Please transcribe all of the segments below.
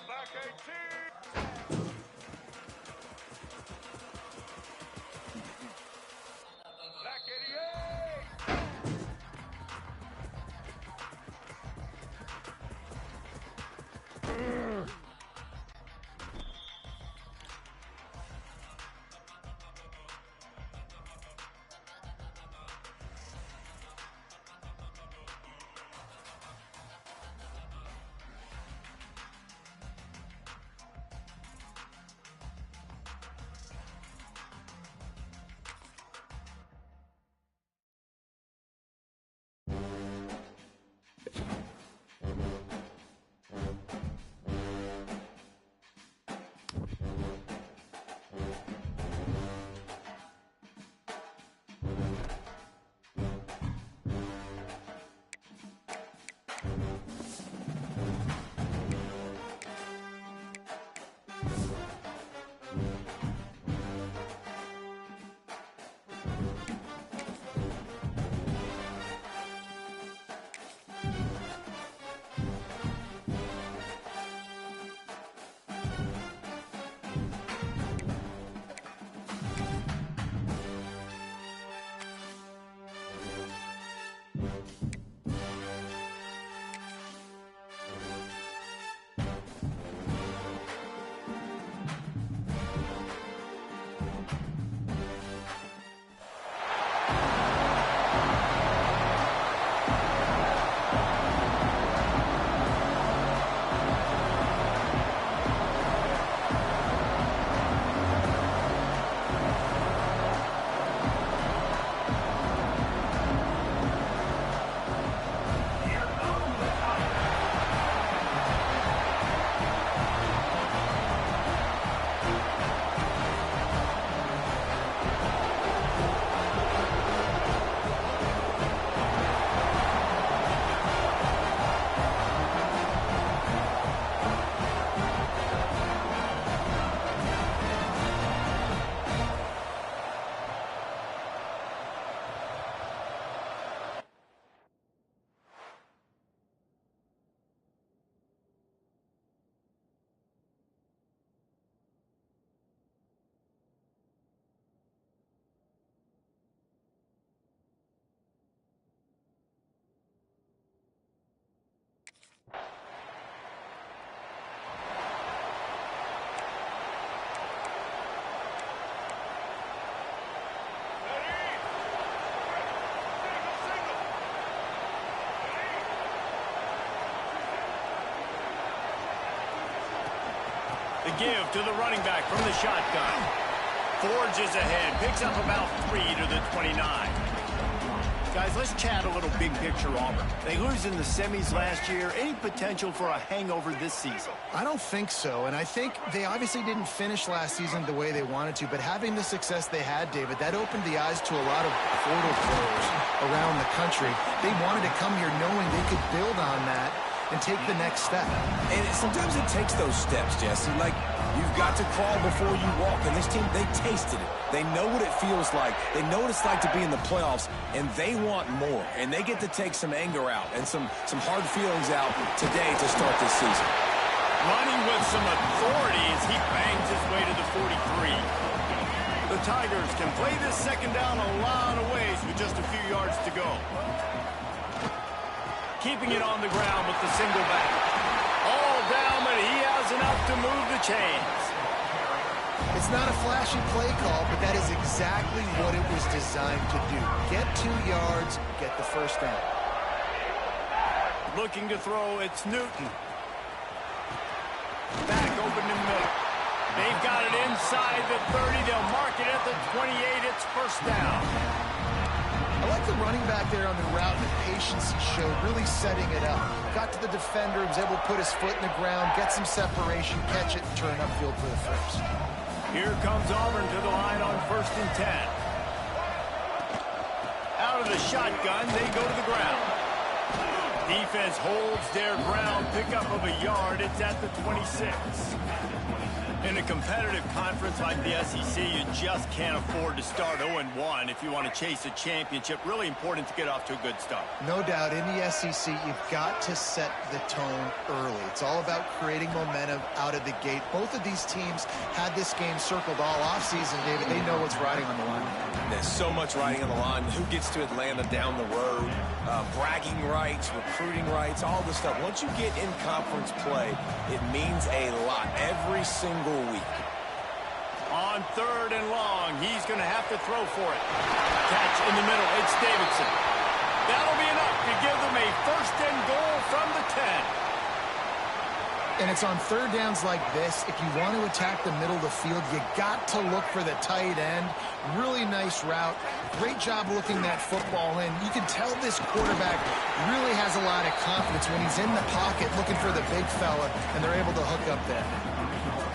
Back 18. Back 88. The give to the running back from the shotgun. Forges ahead, picks up about 3 to the 29. Guys, let's chat a little big picture Auburn. They lose in the semis last year. Any potential for a hangover this season? I don't think so, and I think they obviously didn't finish last season the way they wanted to, but having the success they had, David, that opened the eyes to a lot of portal players around the country. They wanted to come here knowing they could build on that and take the next step. And sometimes it takes those steps, Jesse. Like, you've got to crawl before you walk. And this team, they tasted it. They know what it feels like. They know what it's like to be in the playoffs, and they want more. And they get to take some anger out and some hard feelings out today to start this season. Running with some authority as he bangs his way to the 43. The Tigers can play this second down a lot of ways with just a few yards to go. Keeping it on the ground with the single back. All down, but he has enough to move the chains. It's not a flashy play call, but that is exactly what it was designed to do. Get 2 yards, get the first down. Looking to throw, it's Newton. Back open in the middle. They've got it inside the 30. They'll mark it at the 28. It's first down. I like the running back there on the route and the patience he showed, really setting it up. Got to the defender, was able to put his foot in the ground, get some separation, catch it, and turn upfield for the first. Here comes Auburn to the line on 1st and 10. Out of the shotgun, they go to the ground. Defense holds their ground, pickup of a yard. It's at the 26. In a competitive conference like the SEC, you just can't afford to start 0-1 if you want to chase a championship. Really important to get off to a good start. No doubt, in the SEC, you've got to set the tone early. It's all about creating momentum out of the gate. Both of these teams had this game circled all offseason, David. They know what's riding on the line. There's so much riding on the line. Who gets to Atlanta down the road? Bragging rights, recruiting rights, all this stuff. Once you get in conference play, it means a lot every single week. On 3rd and long, he's going to have to throw for it. Catch in the middle. It's Davidson. That'll be enough to give them a 1st and goal from the 10. And it's on 3rd downs like this. If you want to attack the middle of the field, you got to look for the tight end. Really nice route. Great job looking that football in. You can tell this quarterback really has a lot of confidence when he's in the pocket looking for the big fella, and they're able to hook up there.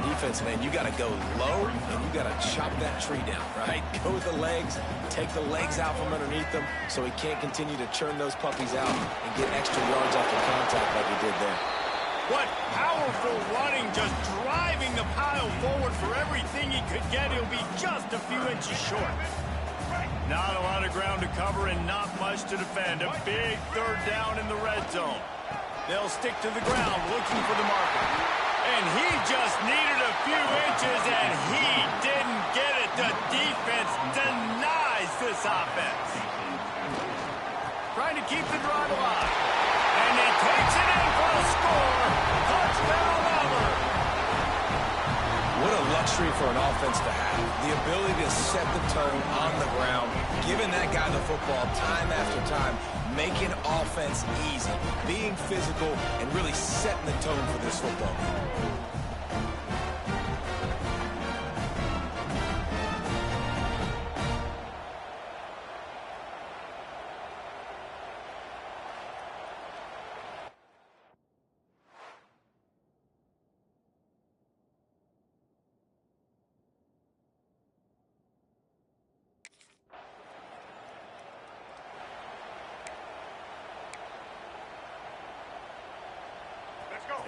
Defense, man, you got to go low, and you got to chop that tree down, right? Go with the legs, take the legs out from underneath them so he can't continue to churn those puppies out and get extra yards after contact like he did there. What powerful running, just driving the pile forward for everything he could get. He'll be just a few inches short. Not a lot of ground to cover and not much to defend. A big 3rd down in the red zone. They'll stick to the ground looking for the marker. And he just needed a few inches, and he didn't get it. The defense denies this offense. Trying to keep the drive alive. And he takes it in for a score. Touchdown, Auburn. What a luxury for an offense to have. The ability to set the tone on the ground, giving that guy the football time after time, making offense easy, being physical, and really setting the tone for this football game.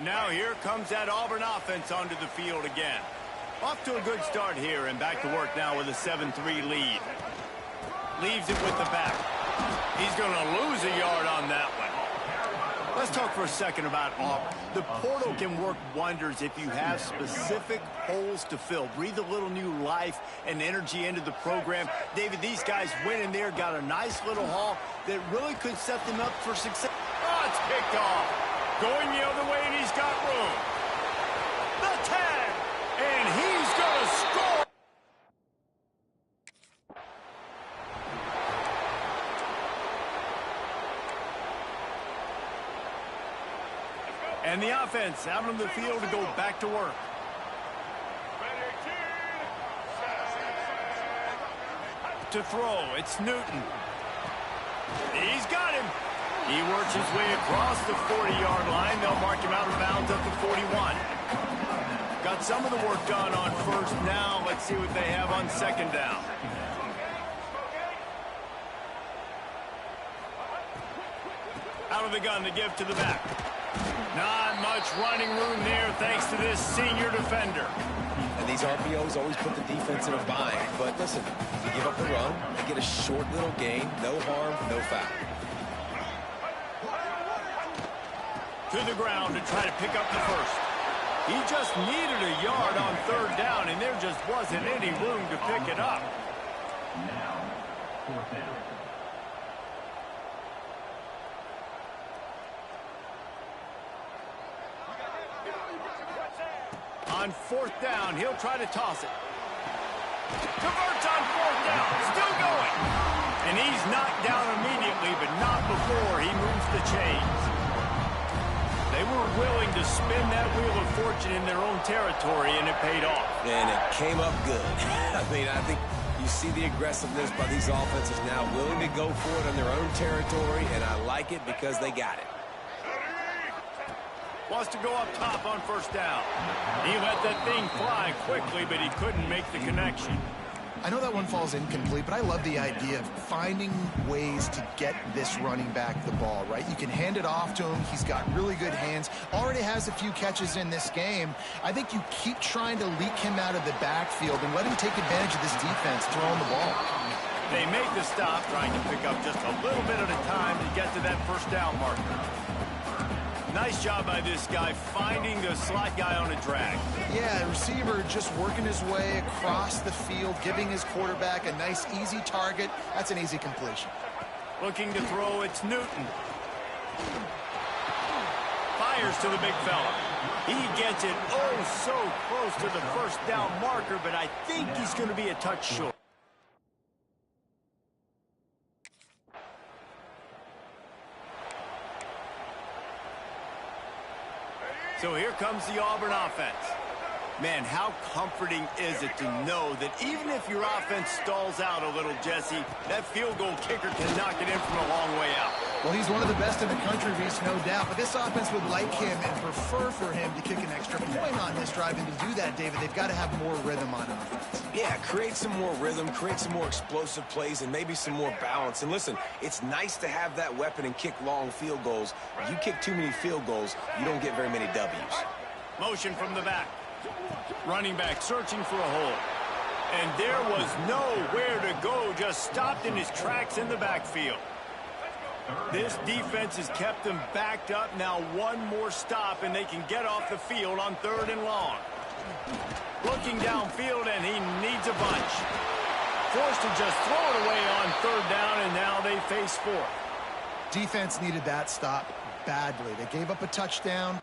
Now here comes that Auburn offense onto the field again. Off to a good start here and back to work now with a 7-3 lead. Leaves it with the back. He's going to lose a yard on that one. Let's talk for a second about Auburn. The portal can work wonders if you have specific holes to fill. Breathe a little new life and energy into the program. David, these guys went in there, got a nice little haul that really could set them up for success. Oh, it's picked off. Going the other way, and he's got room. The tag, and he's going to score. And the offense out on the field to go back to work. To throw, it's Newton. He's got him. He works his way across the 40-yard line. They'll mark him out of bounds at the 41. Got some of the work done on 1st now. Let's see what they have on 2nd down. Out of the gun to give to the back. Not much running room there thanks to this senior defender. And these RPOs always put the defense in a bind. But listen, you give up the run, they get a short little gain, no harm, no foul. To the ground to try to pick up the 1st. He just needed a yard on 3rd down, and there just wasn't any room to pick it up. Now, 4th down. On 4th down, he'll try to toss it. Converts on 4th down, still going. And he's knocked down immediately, but not before he moves the chains. They were willing to spin that wheel of fortune in their own territory, and it paid off. And it came up good. I mean, I think you see the aggressiveness by these offenses now, willing to go for it on their own territory, and I like it because they got it. Wants to go up top on 1st down. He let that thing fly quickly, but he couldn't make the connection. I know that one falls incomplete, but I love the idea of finding ways to get this running back the ball, right? You can hand it off to him. He's got really good hands. Already has a few catches in this game. I think you keep trying to leak him out of the backfield and let him take advantage of this defense throwing the ball. They make the stop, trying to pick up just a little bit at a time to get to that first down marker. Nice job by this guy finding the slot guy on a drag. Yeah, the receiver just working his way across the field, giving his quarterback a nice, easy target. That's an easy completion. Looking to throw, it's Newton. Fires to the big fella. He gets it oh so close to the first down marker, but I think he's going to be a touch short. So here comes the Auburn offense. Man, how comforting is it to know that even if your offense stalls out a little, Jesse, that field goal kicker can knock it in from a long way out. Well, he's one of the best in the country, Reese, no doubt. But this offense would like him and prefer for him to kick an extra point on this drive. And to do that, David, they've got to have more rhythm on offense. Yeah, create some more rhythm, create some more explosive plays, and maybe some more balance. And listen, it's nice to have that weapon and kick long field goals. If you kick too many field goals, you don't get very many W's. Motion from the back. Running back searching for a hole. And there was nowhere to go, just stopped in his tracks in the backfield. This defense has kept them backed up. Now one more stop, and they can get off the field on 3rd and long. Looking downfield, and he needs a bunch. Forced to just throw it away on 3rd down, and now they face 4th. Defense needed that stop badly. They gave up a touchdown.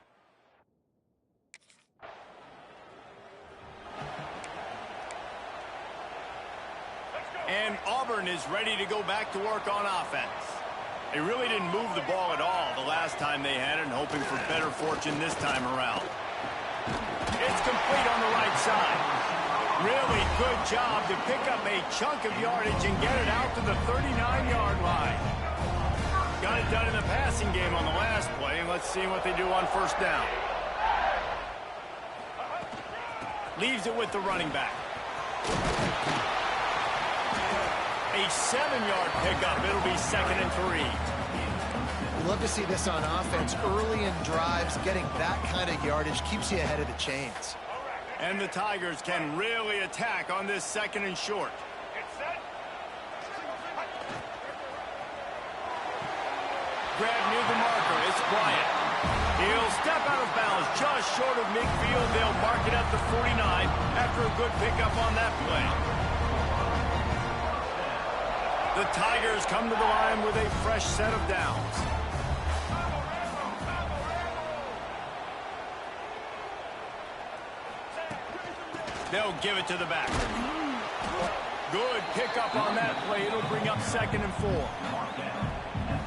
And Auburn is ready to go back to work on offense. They really didn't move the ball at all the last time they had it, and hoping for better fortune this time around. It's complete on the right side. Really good job to pick up a chunk of yardage and get it out to the 39-yard line. Got it done in the passing game on the last play, and let's see what they do on 1st down. Leaves it with the running back. A 7-yard pickup. It'll be 2nd and 3. We love to see this on offense. Early in drives, getting that kind of yardage keeps you ahead of the chains. And the Tigers can really attack on this 2nd and short. Grab near the marker. It's Bryant. He'll step out of bounds just short of midfield. They'll mark it at the 49 after a good pickup on that play. The Tigers come to the line with a fresh set of downs. They'll give it to the back. Good pickup on that play. It'll bring up 2nd and 4.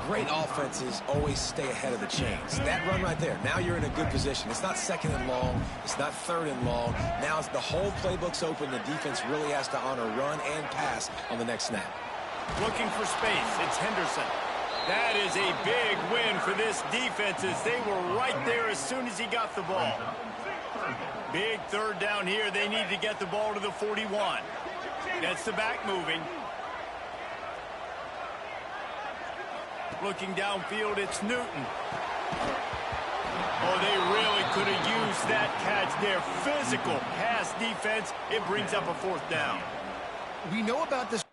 Great offenses always stay ahead of the chains. That run right there, now you're in a good position. It's not 2nd and long. It's not 3rd and long. Now the whole playbook's open. The defense really has to honor run and pass on the next snap. Looking for space. It's Henderson. That is a big win for this defense, as they were right there as soon as he got the ball. Big 3rd down here. They need to get the ball to the 41. Gets the back moving. Looking downfield, it's Newton. Oh, they really could have used that catch there. Physical pass defense. It brings up a 4th down. We know about this.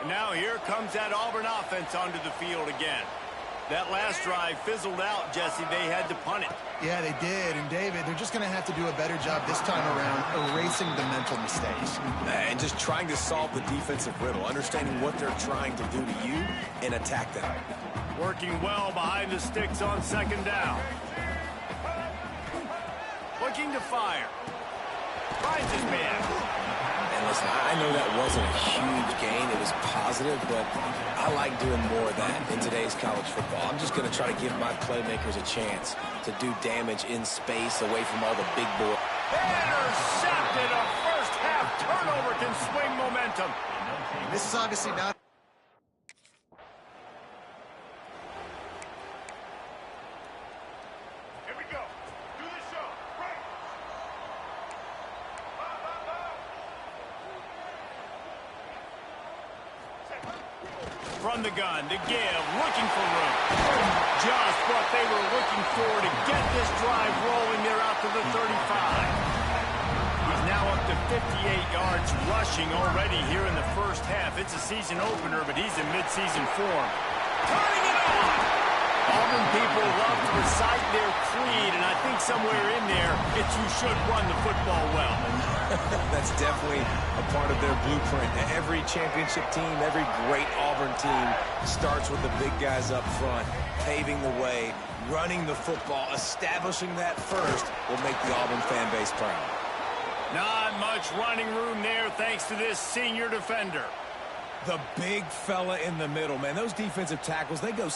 Now here comes that Auburn offense onto the field again. That last drive fizzled out, Jesse. They had to punt it. Yeah, they did. And, David, they're just going to have to do a better job this time around erasing the mental mistakes. And just trying to solve the defensive riddle, understanding what they're trying to do to you and attack them. Working well behind the sticks on 2nd down. Looking to fire. Finds his man. And listen, I know that wasn't a huge gain. It was positive, but I like doing more of that in today's college football. I'm just going to try to give my playmakers a chance to do damage in space away from all the big boys. Intercepted. A first-half turnover can swing momentum. This is obviously not. from the gun to give, looking for room. Just what they were looking for to get this drive rolling there out to the 35. He's now up to 58 yards rushing already here in the first half. It's a season opener, but he's in midseason form. Turning it on! Auburn people love to recite their creed, and I think somewhere in there, it's you should run the football well. That's definitely a part of their blueprint. Every championship team, every great Auburn team starts with the big guys up front, paving the way, running the football, establishing that first will make the Auburn fan base proud. Not much running room there thanks to this senior defender. The big fella in the middle, man. Those defensive tackles, they go...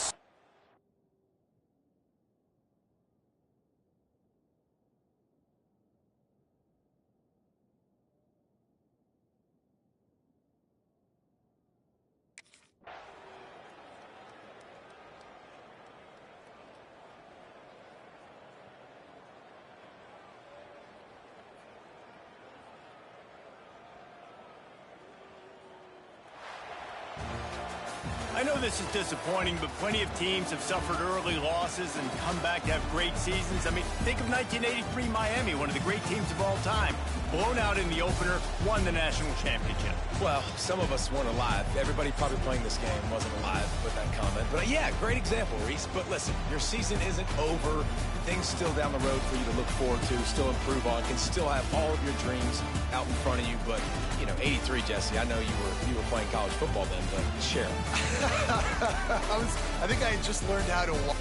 I know this is disappointing, but plenty of teams have suffered early losses and come back to have great seasons. I mean, think of 1983 Miami, one of the great teams of all time. Blown out in the opener, won the national championship. Well, some of us weren't alive. Everybody probably playing this game wasn't alive with that comment. But yeah, great example, Reese. But listen, your season isn't over. Things still down the road for you to look forward to, still improve on, can still have all of your dreams out in front of you. But, you know, 83, Jesse, I know you were playing college football then, but share. I think I just learned how to walk.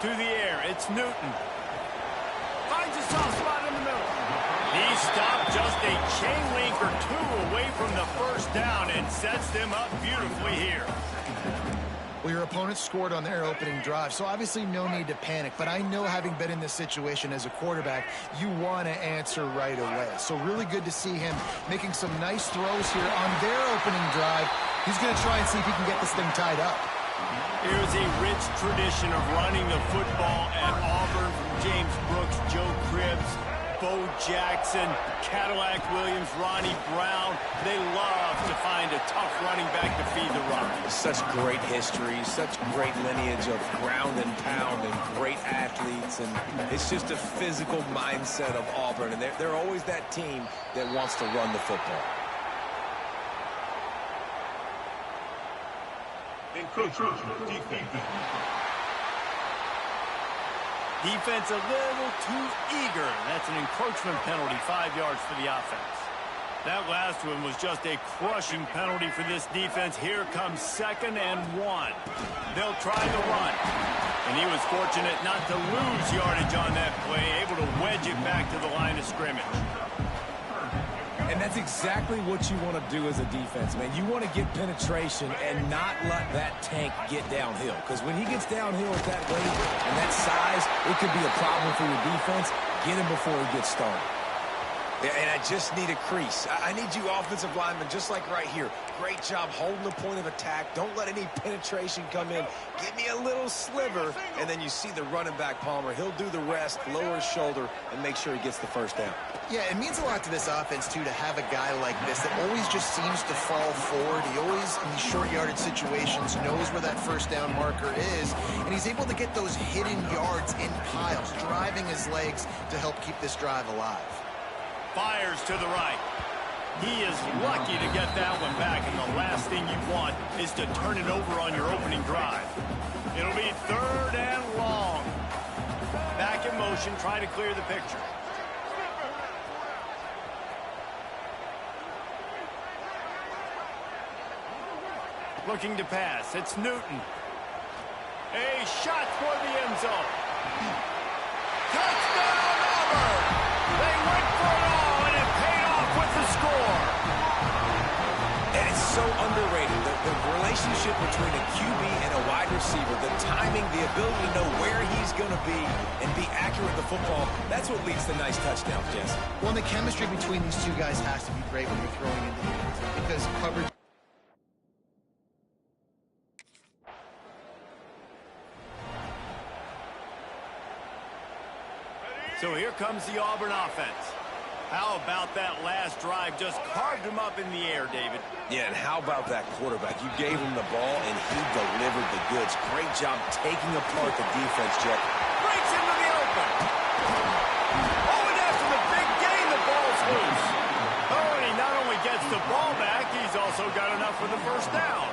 To the air, it's Newton. Finds a soft spot in the middle. He stopped just a chain link or two away from the first down and sets them up beautifully here. Well, your opponent scored on their opening drive, so obviously no need to panic. But I know, having been in this situation as a quarterback, you want to answer right away. So really good to see him making some nice throws here on their opening drive. He's going to try and see if he can get this thing tied up. Here's a rich tradition of running the football at Auburn from James Brooks, Joe Cribbs, Bo Jackson, Cadillac Williams, Ronnie Brown. They love to find a tough running back to feed the run. Such great history, such great lineage of ground and pound and great athletes. And it's just a physical mindset of Auburn. And they're always that team that wants to run the football. Encroachment defense. Defense a little too eager. That's an encroachment penalty, 5 yards for the offense. That last one was just a crushing penalty for this defense. Here comes 2nd and 1. They'll try the run. And he was fortunate not to lose yardage on that play, able to wedge it back to the line of scrimmage. And that's exactly what you want to do as a defense, man. You want to get penetration and not let that tank get downhill. Because when he gets downhill at that weight and that size, it could be a problem for your defense. Get him before he gets started. And I just need a crease. I need you offensive linemen, just like right here. Great job holding the point of attack. Don't let any penetration come in. Give me a little sliver, and then you see the running back, Palmer. He'll do the rest, lower his shoulder, and make sure he gets the first down. Yeah, it means a lot to this offense, too, to have a guy like this that always just seems to fall forward. He always, in these short yardage situations, knows where that first down marker is, and he's able to get those hidden yards in piles, driving his legs to help keep this drive alive. Fires to the right. He is lucky to get that one back, and the last thing you want is to turn it over on your opening drive. It'll be 3rd and long. Back in motion, try to clear the picture. Looking to pass. It's Newton. A shot toward the end zone. Touchdown, Auburn! They went for it all, and it paid off with the score. And it's so underrated. The relationship between a QB and a wide receiver, the timing, the ability to know where he's going to be and be accurate with the football, that's what leads to nice touchdowns, Jesse. Well, and the chemistry between these two guys has to be great when you're throwing into the end zone because coverage. So here comes the Auburn offense. How about that last drive? Just carved him up in the air, David. Yeah, and how about that quarterback? You gave him the ball, and he delivered the goods. Great job taking apart the defense, Jeff. Breaks into the open. Oh, and after the big gain, the ball's loose. Oh, and he not only gets the ball back, he's also got enough for the first down.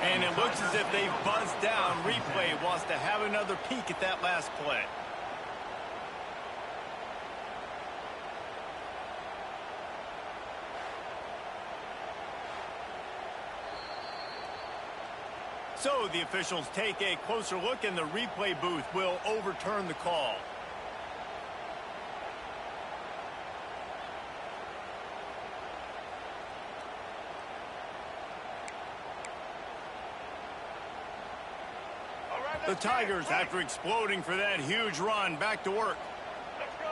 And it looks as if they've buzzed down. Replay wants to have another peek at that last play. So the officials take a closer look, and the replay booth will overturn the call. The Tigers, after exploding for that huge run, back to work. Let's go.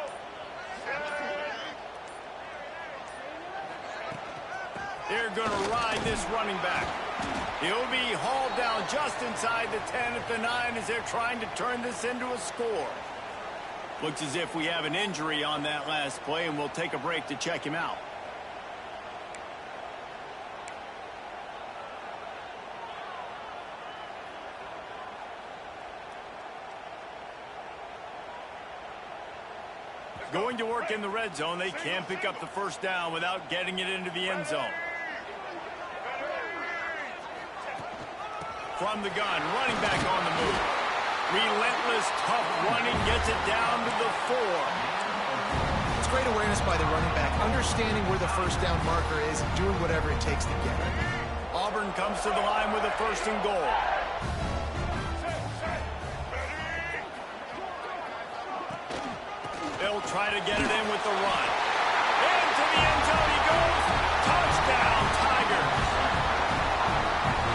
They're going to ride this running back. He'll be hauled down just inside the 10 at the 9 as they're trying to turn this into a score. Looks as if we have an injury on that last play, and we'll take a break to check him out. Going to work in the red zone. They can't pick up the first down without getting it into the end zone. From the gun, running back on the move. Relentless, tough running, gets it down to the 4. It's great awareness by the running back, understanding where the first down marker is and doing whatever it takes to get it. Auburn comes to the line with a 1st and goal. They'll try to get it in with the run. Into the end zone he goes. Touchdown, Tigers.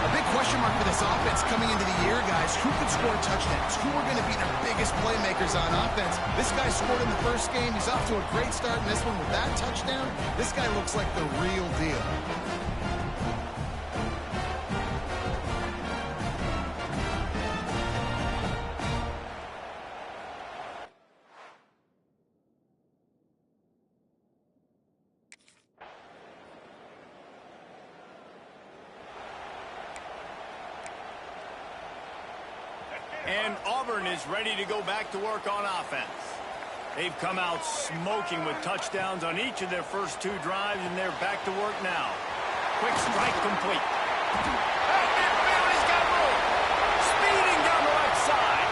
A big question mark for this offense coming into the year, guys. Who could score touchdowns? Who are going to be their biggest playmakers on offense? This guy scored in the first game. He's off to a great start in this one with that touchdown. This guy looks like the real deal. And Auburn is ready to go back to work on offense. They've come out smoking with touchdowns on each of their first 2 drives, and they're back to work now. Quick strike complete. Bailey's got room. Speeding down the right side.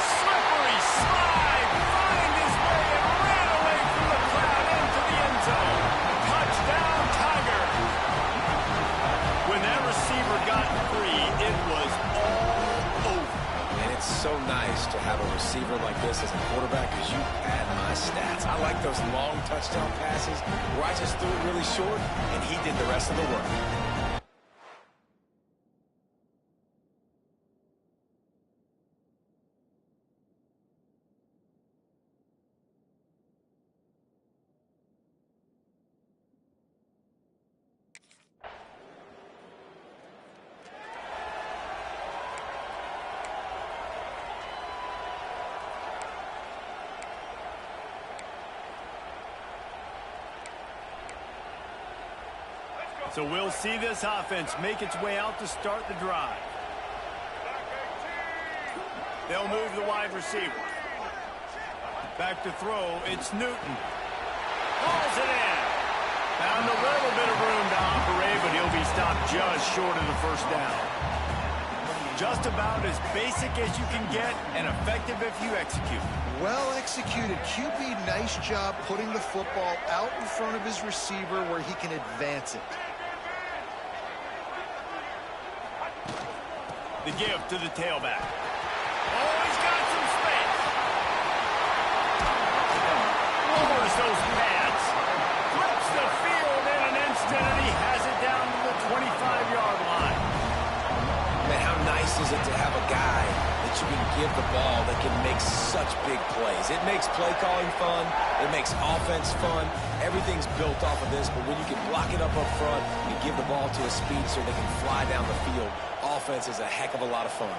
Slippery slide. Find his way and ran away from the crowd into the end zone. Touchdown, Tigers. When that receiver got free, it was all over. And it's so nice to have a receiver like this as a quarterback because you pad my stats. I like those long touchdown passes where I just threw it really short and he did the rest of the work. So we'll see this offense make its way out to start the drive. They'll move the wide receiver. Back to throw, it's Newton. Hauls it in. Found a little bit of room to operate, but he'll be stopped just short of the first down. Just about as basic as you can get and effective if you execute. Well executed. QB, nice job putting the football out in front of his receiver where he can advance it. The give to the tailback. Oh, he's got some space. Lowers those pads. Flips the field in an instant, and he has it down to the 25-yard line. Man, how nice is it to have a guy that you can give the ball that can make such big plays? It makes play calling fun. It makes offense fun. Everything's built off of this, but when you can block it up front and give the ball to a speedster that can fly down the field, offense is a heck of a lot of fun.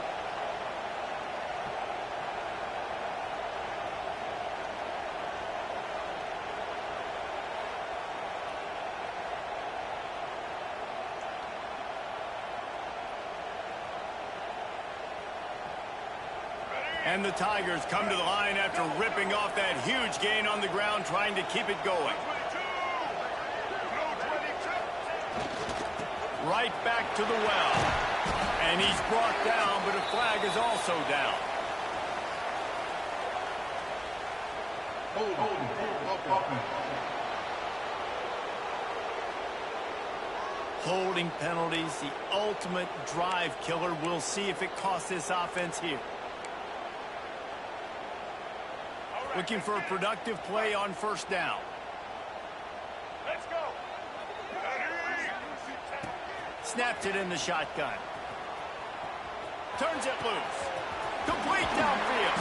And the Tigers come to the line after ripping off that huge gain on the ground, trying to keep it going. Right back to the well. And he's brought down, but a flag is also down. Holding penalties, the ultimate drive killer. We'll see if it costs this offense here. Looking for a productive play on first down. Let's go. Snaps it in the shotgun. Turns it loose. Complete downfield.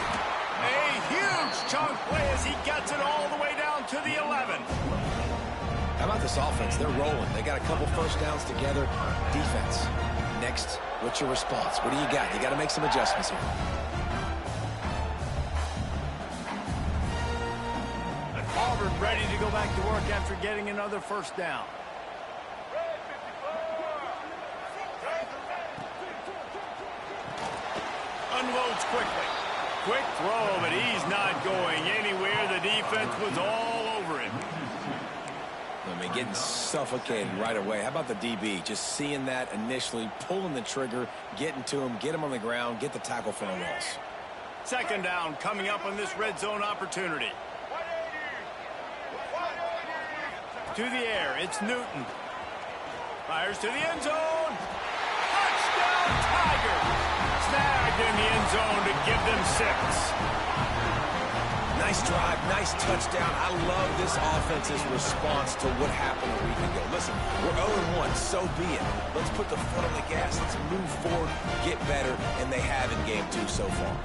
A huge chunk play as he gets it all the way down to the 11. How about this offense? They're rolling. They got a couple first downs together. Defense. Next, what's your response? What do you got? You got to make some adjustments here. Auburn ready to go back to work after getting another first down. Unloads quickly. Quick throw, but he's not going anywhere. The defense was all over him. I mean, getting suffocated right away. How about the DB? Just seeing that initially, pulling the trigger, getting to him, get him on the ground, get the tackle for a loss. Second down coming up on this red zone opportunity. To the air, it's Newton. Fires to the end zone. Touchdown, Tigers! Snagged in the end zone to give them 6. Nice drive, nice touchdown. I love this offense's response to what happened a week ago. Listen, we're 0-1, so be it. Let's put the foot on the gas. Let's move forward, get better, and they have in game 2 so far.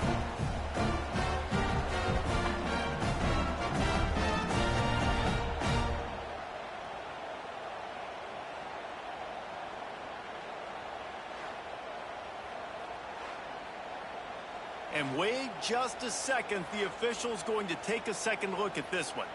And wait just a second. The official's going to take a second look at this one.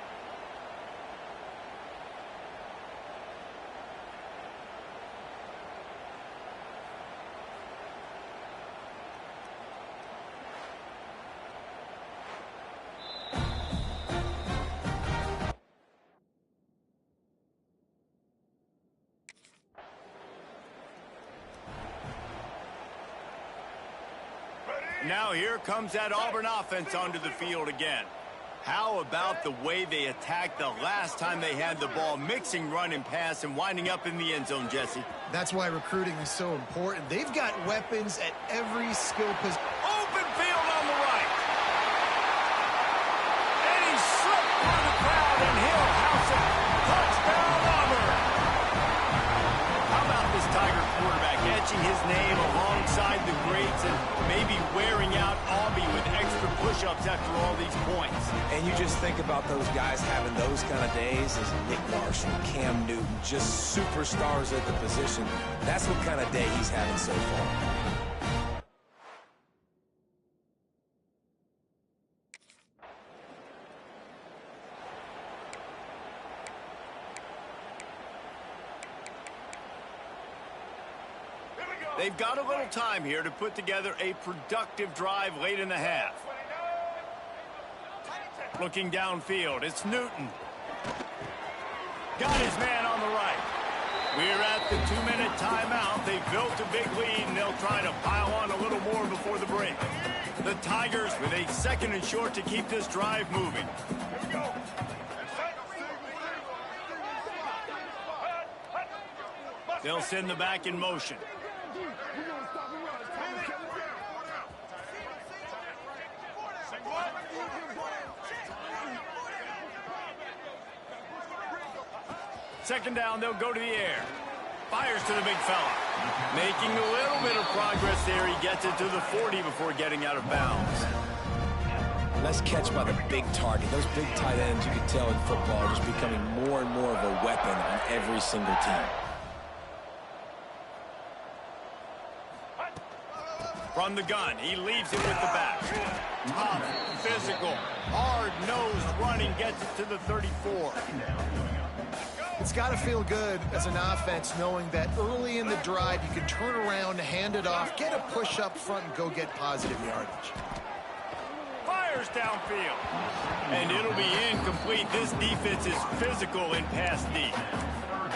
Now here comes that Auburn offense onto the field again. How about the way they attacked the last time they had the ball, mixing run and pass and winding up in the end zone, Jesse? That's why recruiting is so important. They've got weapons at every skill position. Open field on the right. And he slipped through the crowd, and he'll house it. Touchdown, Auburn. How about this Tiger quarterback etching his name alongside the greats and maybe wearing out Aubie with extra push-ups after all these points? And you just think about those guys having those kind of days as Nick Marshall, Cam Newton, just superstars at the position. That's what kind of day he's having so far. They've got a little time here to put together a productive drive late in the half. Looking downfield, it's Newton. Got his man on the right. We're at the 2-minute timeout. They've built a big lead, and they'll try to pile on a little more before the break. The Tigers with a second and short to keep this drive moving. They'll send the back in motion. Second down, they'll go to the air. Fires to the big fella. Making a little bit of progress there. He gets it to the 40 before getting out of bounds. Nice catch by the big target. Those big tight ends, you can tell in football, are just becoming more and more of a weapon on every single team. From the gun, he leaves it with the back. Tough, physical, hard-nosed running gets it to the 34. It's got to feel good as an offense knowing that early in the drive you can turn around, hand it off, get a push up front, and go get positive yardage. Fires downfield. And it'll be incomplete. This defense is physical in pass deep.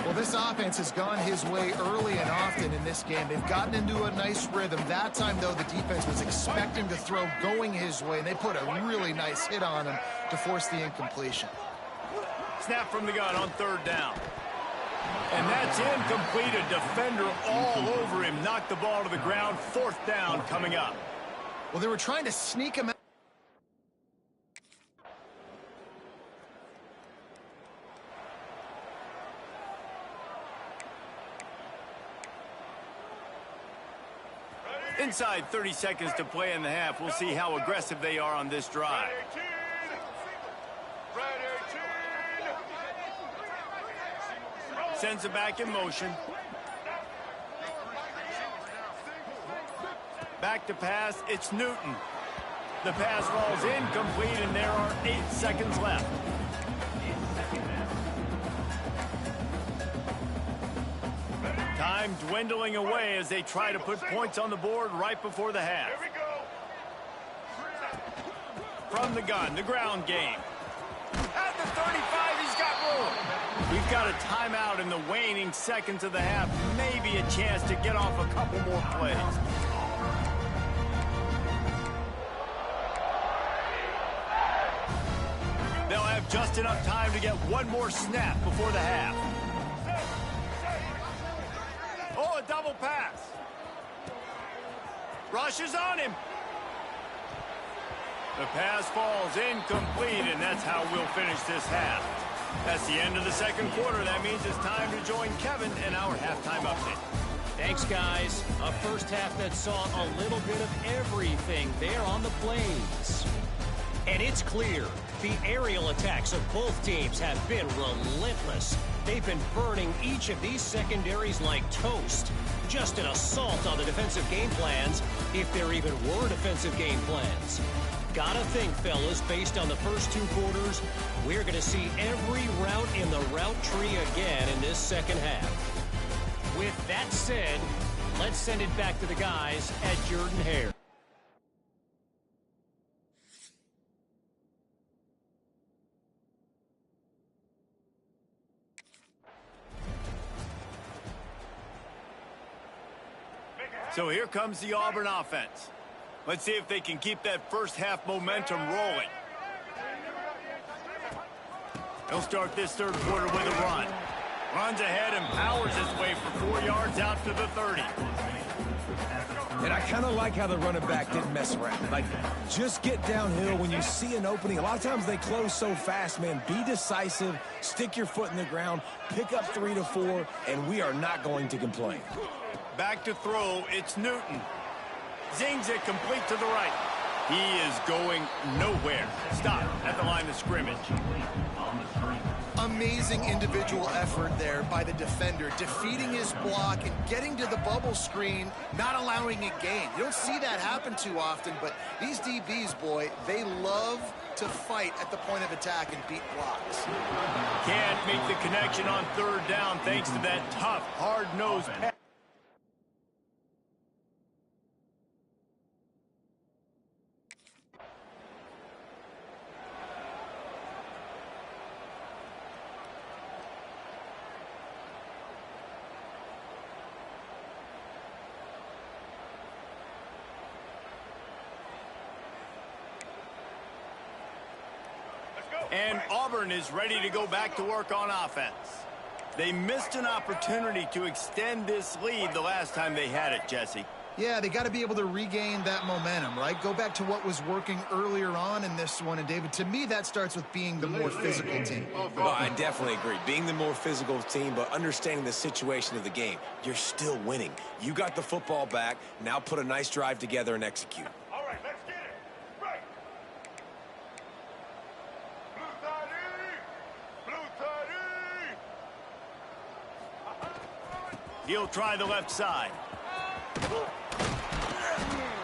Well, this offense has gone his way early and often in this game. They've gotten into a nice rhythm. That time, though, the defense was expecting to throw going his way, and they put a really nice hit on him to force the incompletion. Snap from the gun on third down. And that's incomplete. A defender all over him. Knocked the ball to the ground. Fourth down coming up. Well, they were trying to sneak him out. Inside 30 seconds to play in the half. We'll see how aggressive they are on this drive. Sends it back in motion. Back to pass. It's Newton. The pass falls incomplete, and there are 8 seconds left. Time dwindling away as they try to put points on the board right before the half. From the gun, the ground game. At the 35, he's got room. We've got a timeout in the waning seconds of the half. Maybe a chance to get off a couple more plays. They'll have just enough time to get one more snap before the half. Oh, a double pass. Rushes on him. The pass falls incomplete, and that's how we'll finish this half. That's the end of the second quarter. That means it's time to join Kevin in our halftime update. Thanks, guys. A first half that saw a little bit of everything there on the plains. And it's clear the aerial attacks of both teams have been relentless. They've been burning each of these secondaries like toast. Just an assault on the defensive game plans, if there even were defensive game plans. Gotta think, fellas, based on the first 2 quarters, we're going to see every route in the route tree again in this second half. With that said, let's send it back to the guys at Jordan-Hare. So here comes the Auburn offense. Let's see if they can keep that first half momentum rolling. They'll start this third quarter with a run. Runs ahead and powers his way for 4 yards out to the 30. And I kind of like how the running back didn't mess around. Like, just get downhill when you see an opening. A lot of times they close so fast, man. Be decisive, stick your foot in the ground, pick up 3 to 4, and we are not going to complain. Back to throw, it's Newton. Zings it complete to the right. He is going nowhere. Stop at the line of scrimmage. Amazing individual effort there by the defender, defeating his block and getting to the bubble screen, not allowing it gain. You don't see that happen too often, but these DBs, boy, they love to fight at the point of attack and beat blocks. Can't make the connection on third down thanks to that tough, hard-nosed pass. And Auburn is ready to go back to work on offense. They missed an opportunity to extend this lead the last time they had it, Jesse. Yeah, they got to be able to regain that momentum, right? Go back to what was working earlier on in this one. And, David, to me, that starts with being the more physical team. No, I definitely agree. Being the more physical team, but understanding the situation of the game. You're still winning. You got the football back. Now put a nice drive together and execute. All right, let's get it. Right. Blue side E. Blue side E. He'll try the left side.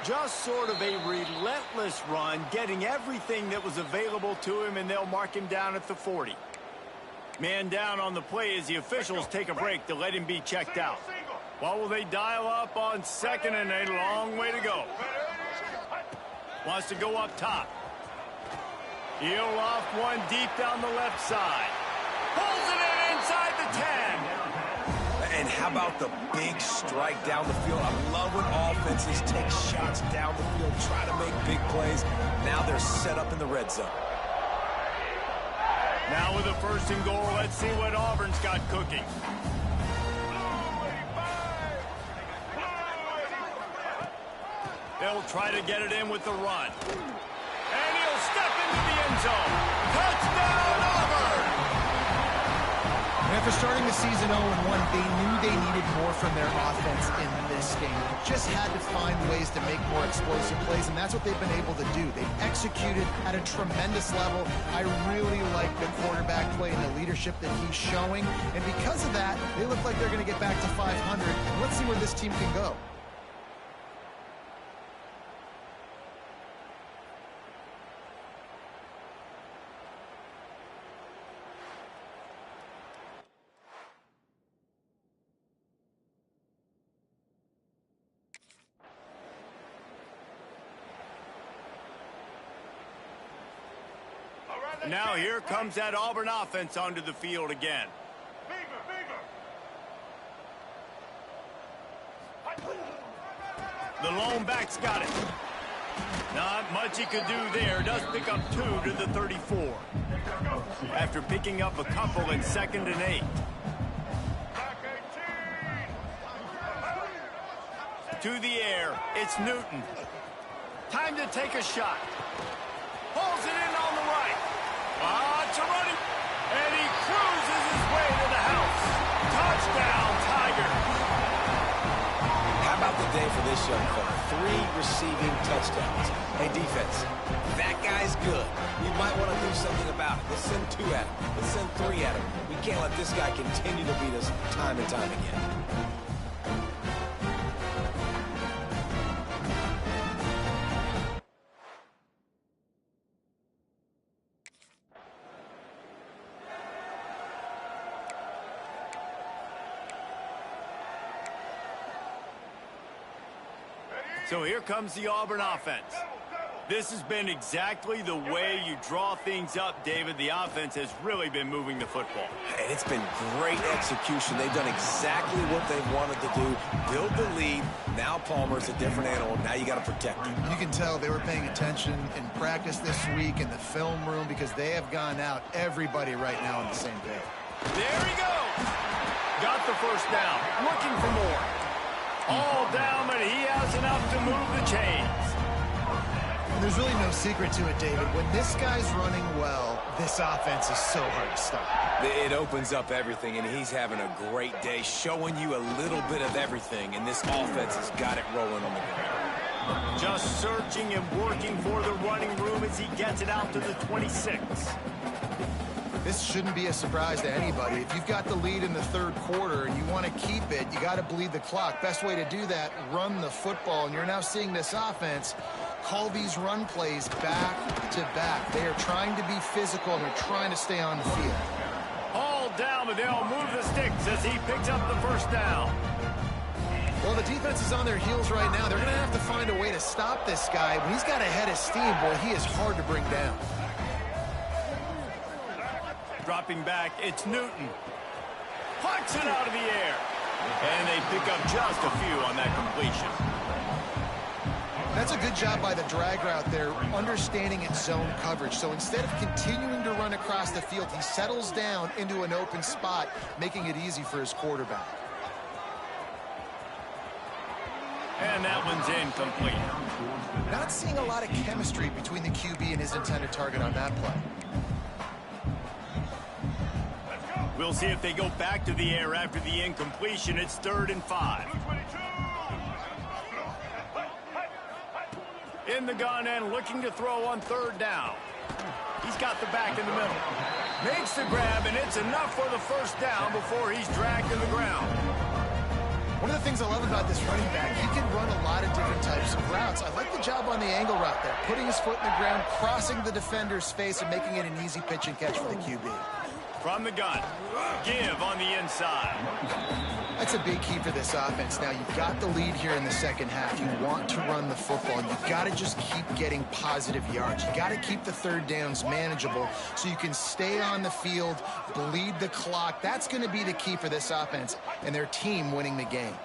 Just sort of a relentless run, getting everything that was available to him, and they'll mark him down at the 40. Man down on the play as the officials take a break to let him be checked out. What will they dial up on second and a long way to go? Wants to go up top. He'll off one deep down the left side. Pulls it in inside the 10. And how about the big strike down the field? I love when offenses take shots down the field, try to make big plays. Now they're set up in the red zone. Now with a 1st and goal, let's see what Auburn's got cooking. They'll try to get it in with the run. And he'll step into the end zone. Touchdown, Auburn! After starting the season 0-1, they knew they needed more from their offense in this game. They just had to find ways to make more explosive plays, and that's what they've been able to do. They've executed at a tremendous level. I really like the quarterback play and the leadership that he's showing, and because of that, they look like they're going to get back to 500. And let's see where this team can go. Now here comes that Auburn offense onto the field again. The lone back's got it. Not much he could do there. Does pick up 2 to the 34. After picking up a couple in 2nd and 8. To the air. It's Newton. Time to take a shot. Pulls it in on the right. It's a running. And he cruises his way to the house. Touchdown, Tigers. How about the day for this young fella? 3 receiving touchdowns. Hey, defense, that guy's good. We might want to do something about it. Let's send 2 at him. Let's send 3 at him. We can't let this guy continue to beat us time and time again. So here comes the Auburn offense. This has been exactly the way you draw things up, David. The offense has really been moving the football. And it's been great execution. They've done exactly what they wanted to do. Build the lead. Now Palmer's a different animal. Now you got to protect him. You can tell they were paying attention in practice this week in the film room because they have gone out everybody right now on the same page. There he goes. Got the 1st down. Looking for more. All down, but he has enough to move the chains. And there's really no secret to it, David. When this guy's running well, this offense is so hard to stop. It opens up everything, and he's having a great day, showing you a little bit of everything, and this offense has got it rolling on the ground. Just searching and working for the running room as he gets it out to the 26. This shouldn't be a surprise to anybody. If you've got the lead in the 3rd quarter and you want to keep it, you got to bleed the clock. Best way to do that, run the football. And you're now seeing this offense call these run plays back to back. They are trying to be physical and they're trying to stay on the field. All down, but they'll move the sticks as he picks up the 1st down. Well, the defense is on their heels right now. They're going to have to find a way to stop this guy. When he's got a head of steam, boy, he is hard to bring down. Dropping back, it's Newton. Plucks it out of the air. And they pick up just a few on that completion. That's a good job by the drag route there, understanding its zone coverage. So instead of continuing to run across the field, he settles down into an open spot, making it easy for his quarterback. And that one's incomplete. Not seeing a lot of chemistry between the QB and his intended target on that play. We'll see if they go back to the air after the incompletion. It's 3rd and 5. In the gun and looking to throw on 3rd down. He's got the back in the middle. Makes the grab, and it's enough for the 1st down before he's dragged to the ground. One of the things I love about this running back, he can run a lot of different types of routes. I like the job on the angle route there, putting his foot in the ground, crossing the defender's face, and making it an easy pitch and catch for the QB. From the gun, give on the inside. That's a big key for this offense. Now, you've got the lead here in the second half. You want to run the football. You've got to just keep getting positive yards. You got to keep the 3rd downs manageable so you can stay on the field, bleed the clock. That's going to be the key for this offense and their team winning the game.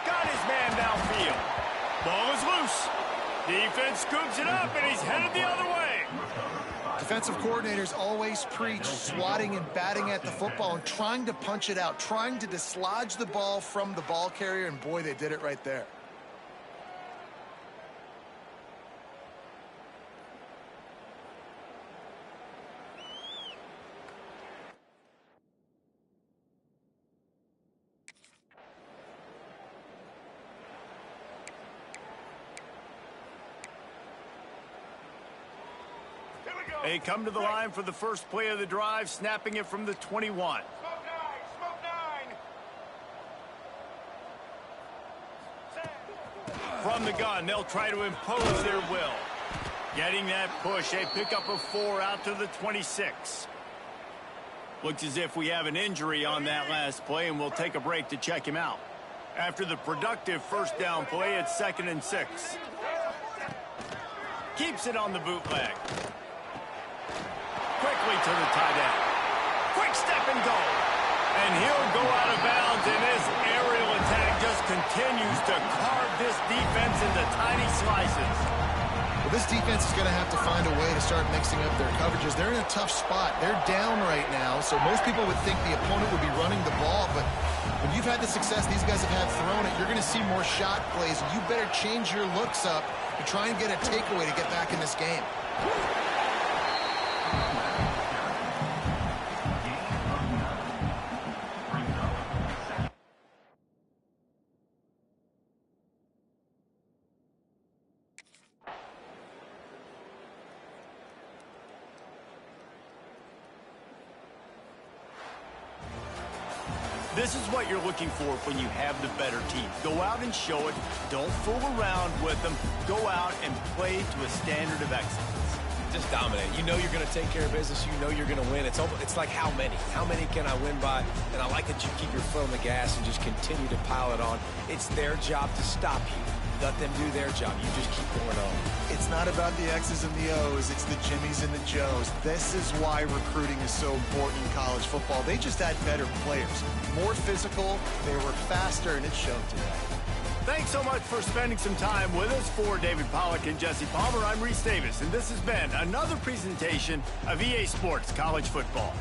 Got his man downfield. Ball is loose. Defense scoops it up, and he's headed the other way. Defensive coordinators always preach swatting and batting at the football and trying to punch it out, trying to dislodge the ball from the ball carrier, and boy, they did it right there. They come to the line for the first play of the drive, snapping it from the 21. Smoke nine. From the gun, they'll try to impose their will. Getting that push, a pickup of 4 out to the 26. Looks as if we have an injury on that last play, and we'll take a break to check him out. After the productive 1st down play, it's 2nd and 6. Keeps it on the bootleg. Quickly to the tight end. Quick step and go. And he'll go out of bounds, and his aerial attack just continues to carve this defense into tiny slices. Well, this defense is going to have to find a way to start mixing up their coverages. They're in a tough spot. They're down right now, so most people would think the opponent would be running the ball, but when you've had the success these guys have had throwing it, you're going to see more shot plays. You better change your looks up and try and get a takeaway to get back in this game. This is what you're looking for when you have the better team. Go out and show it. Don't fool around with them. Go out and play to a standard of excellence. Just dominate. You know you're going to take care of business. You know you're going to win. It's like how many? How many can I win by? And I like that you keep your foot on the gas and just continue to pile it on. It's their job to stop you. Let them do their job. You just keep going on. It's not about the X's and the O's. It's the Jimmies and the Joes. This is why recruiting is so important in college football. They just had better players. More physical, they were faster, and it showed today. Thanks so much for spending some time with us. For David Pollack and Jesse Palmer, I'm Reese Davis, and this has been another presentation of EA Sports College Football.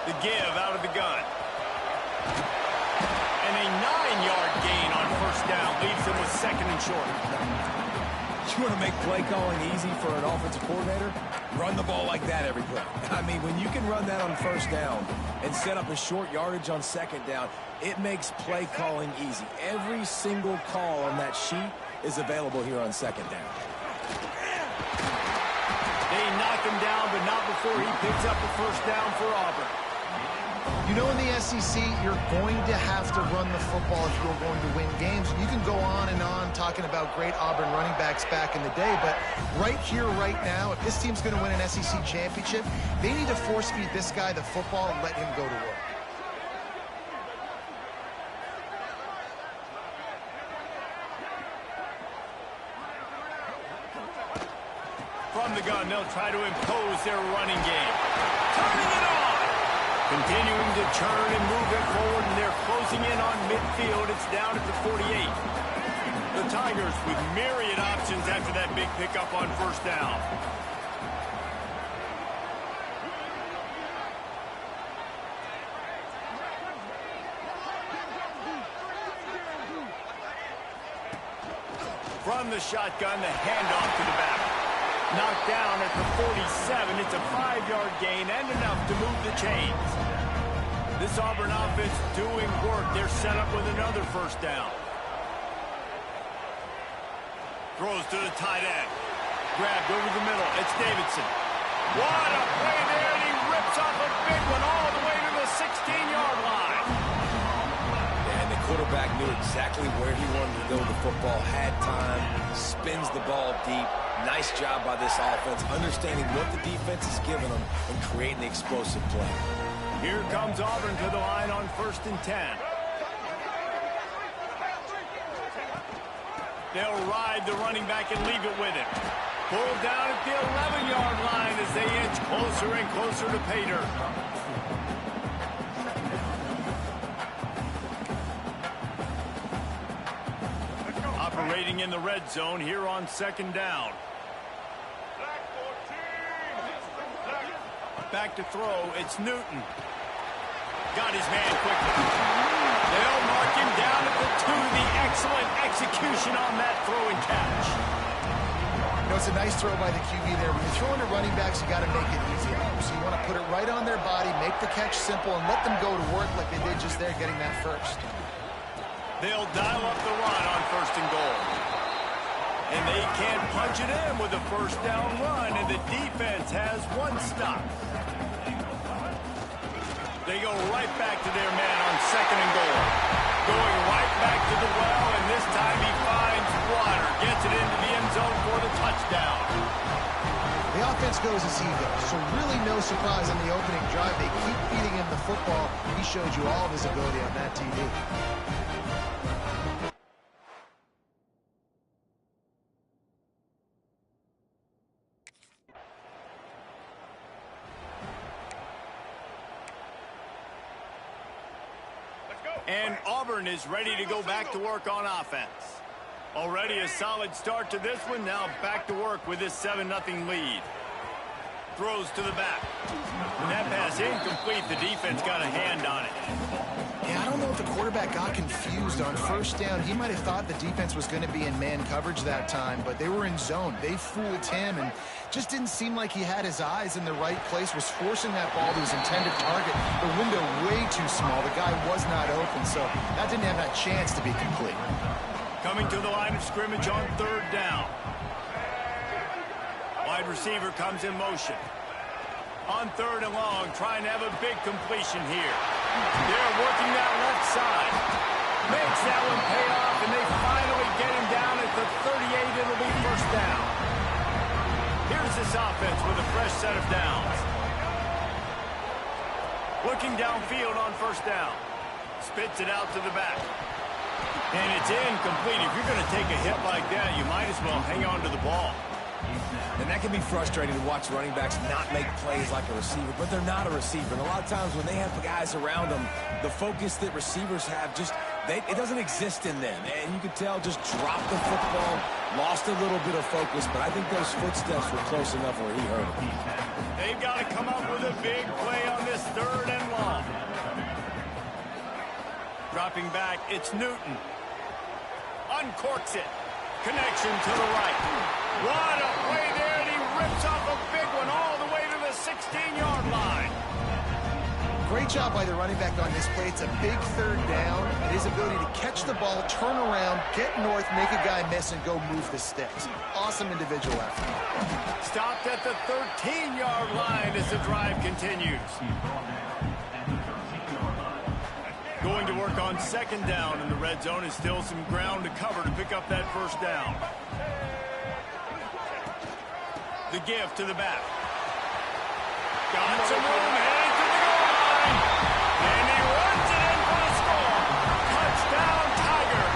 The give out of the gun. And a 9-yard gain on first down leaves them with second and short. You want to make play calling easy for an offensive coordinator? Run the ball like that every play. I mean, when you can run that on first down and set up a short yardage on second down, it makes play calling easy. Every single call on that sheet is available here on second down. They knock him down, but not before he picks up a first down for Auburn. You know, in the SEC, you're going to have to run the football if you're going to win games. You can go on and on talking about great Auburn running backs back in the day, but right here, right now, if this team's going to win an SEC championship, they need to force-feed this guy the football and let him go to work. From the gun, they'll try to impose their running game. Turning it on! Continuing to turn and move it forward, and they're closing in on midfield. It's down at the 48. The Tigers with myriad options after that big pickup on first down. From the shotgun, the handoff to the back. Knocked down at the 47. It's a 5-yard gain and enough to move the chains. This Auburn offense doing work. They're set up with another first down. Throws to the tight end. Grabbed over the middle. It's Davidson. What a play there, and he rips off a big one all the way to the 16-yard line. And the quarterback knew exactly where he wanted to go with the football, had time, spins the ball deep. Nice job by this offense, understanding what the defense is giving them and creating the explosive play. Here comes Auburn to the line on 1st and 10. They'll ride the running back and leave it with him. Pulled down at the 11-yard line as they inch closer and closer to pay dirt. Operating in the red zone here on 2nd down. Back to throw, it's Newton. Got his man quickly. They'll mark him down at the 2. The excellent execution on that throw and catch. You know, it's a nice throw by the QB there. When you're throwing to running backs, you got to make it easy on them. So you want to put it right on their body, make the catch simple, and let them go to work like they did just there, getting that first. They'll dial up the run on 1st and goal. And they can't punch it in with a first down run, and the defense has one stop. They go right back to their man on 2nd and goal. Going right back to the well, and this time he finds water. Gets it into the end zone for the touchdown. The offense goes as he goes, so really no surprise on the opening drive. They keep feeding him the football. He showed you all of his ability on that TV. And Auburn is ready to go back to work on offense. Already a solid start to this one. Now back to work with this 7-0 lead. Throws to the back. When that pass incomplete, the defense got a hand on it. Yeah, I don't know if the quarterback got confused on first down. He might have thought the defense was going to be in man coverage that time, but they were in zone. They fooled him and just didn't seem like he had his eyes in the right place, was forcing that ball to his intended target. The window way too small. The guy was not open, so that didn't have that chance to be complete. Coming to the line of scrimmage on 3rd down. Wide receiver comes in motion. On 3rd and long, trying to have a big completion here. They're working that left side. Makes that one pay off, and they finally get him down at the 38. It'll be first down. Here's this offense with a fresh set of downs. Looking downfield on first down. Spits it out to the back. And it's incomplete. If you're going to take a hit like that, you might as well hang on to the ball. And that can be frustrating to watch running backs not make plays like a receiver, but they're not a receiver. And a lot of times when they have guys around them, the focus that receivers have just It doesn't exist in them. And you could tell just dropped the football, lost a little bit of focus, but I think those footsteps were close enough where he heard it. They've got to come up with a big play on this 3rd and long. Dropping back, it's Newton. Uncorks it. Connection to the right. What a play there, and he rips off a big one all the way to the 16-yard line. Great job by the running back on this play. It's a big 3rd down, and his ability to catch the ball, turn around, get north, make a guy miss, and go move the sticks. Awesome individual effort. Stopped at the 13-yard line as the drive continues. Going to work on 2nd down in the red zone, and still some ground to cover to pick up that 1st down. The give to the back. Got some room, heading to the goal line. And he runs it in for the score. Touchdown, Tiger.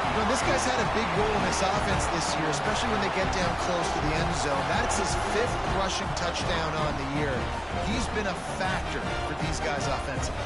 You know, this guy's had a big role in this offense this year, especially when they get down close to the end zone. That's his 5th rushing touchdown on the year. He's been a factor for these guys offensively.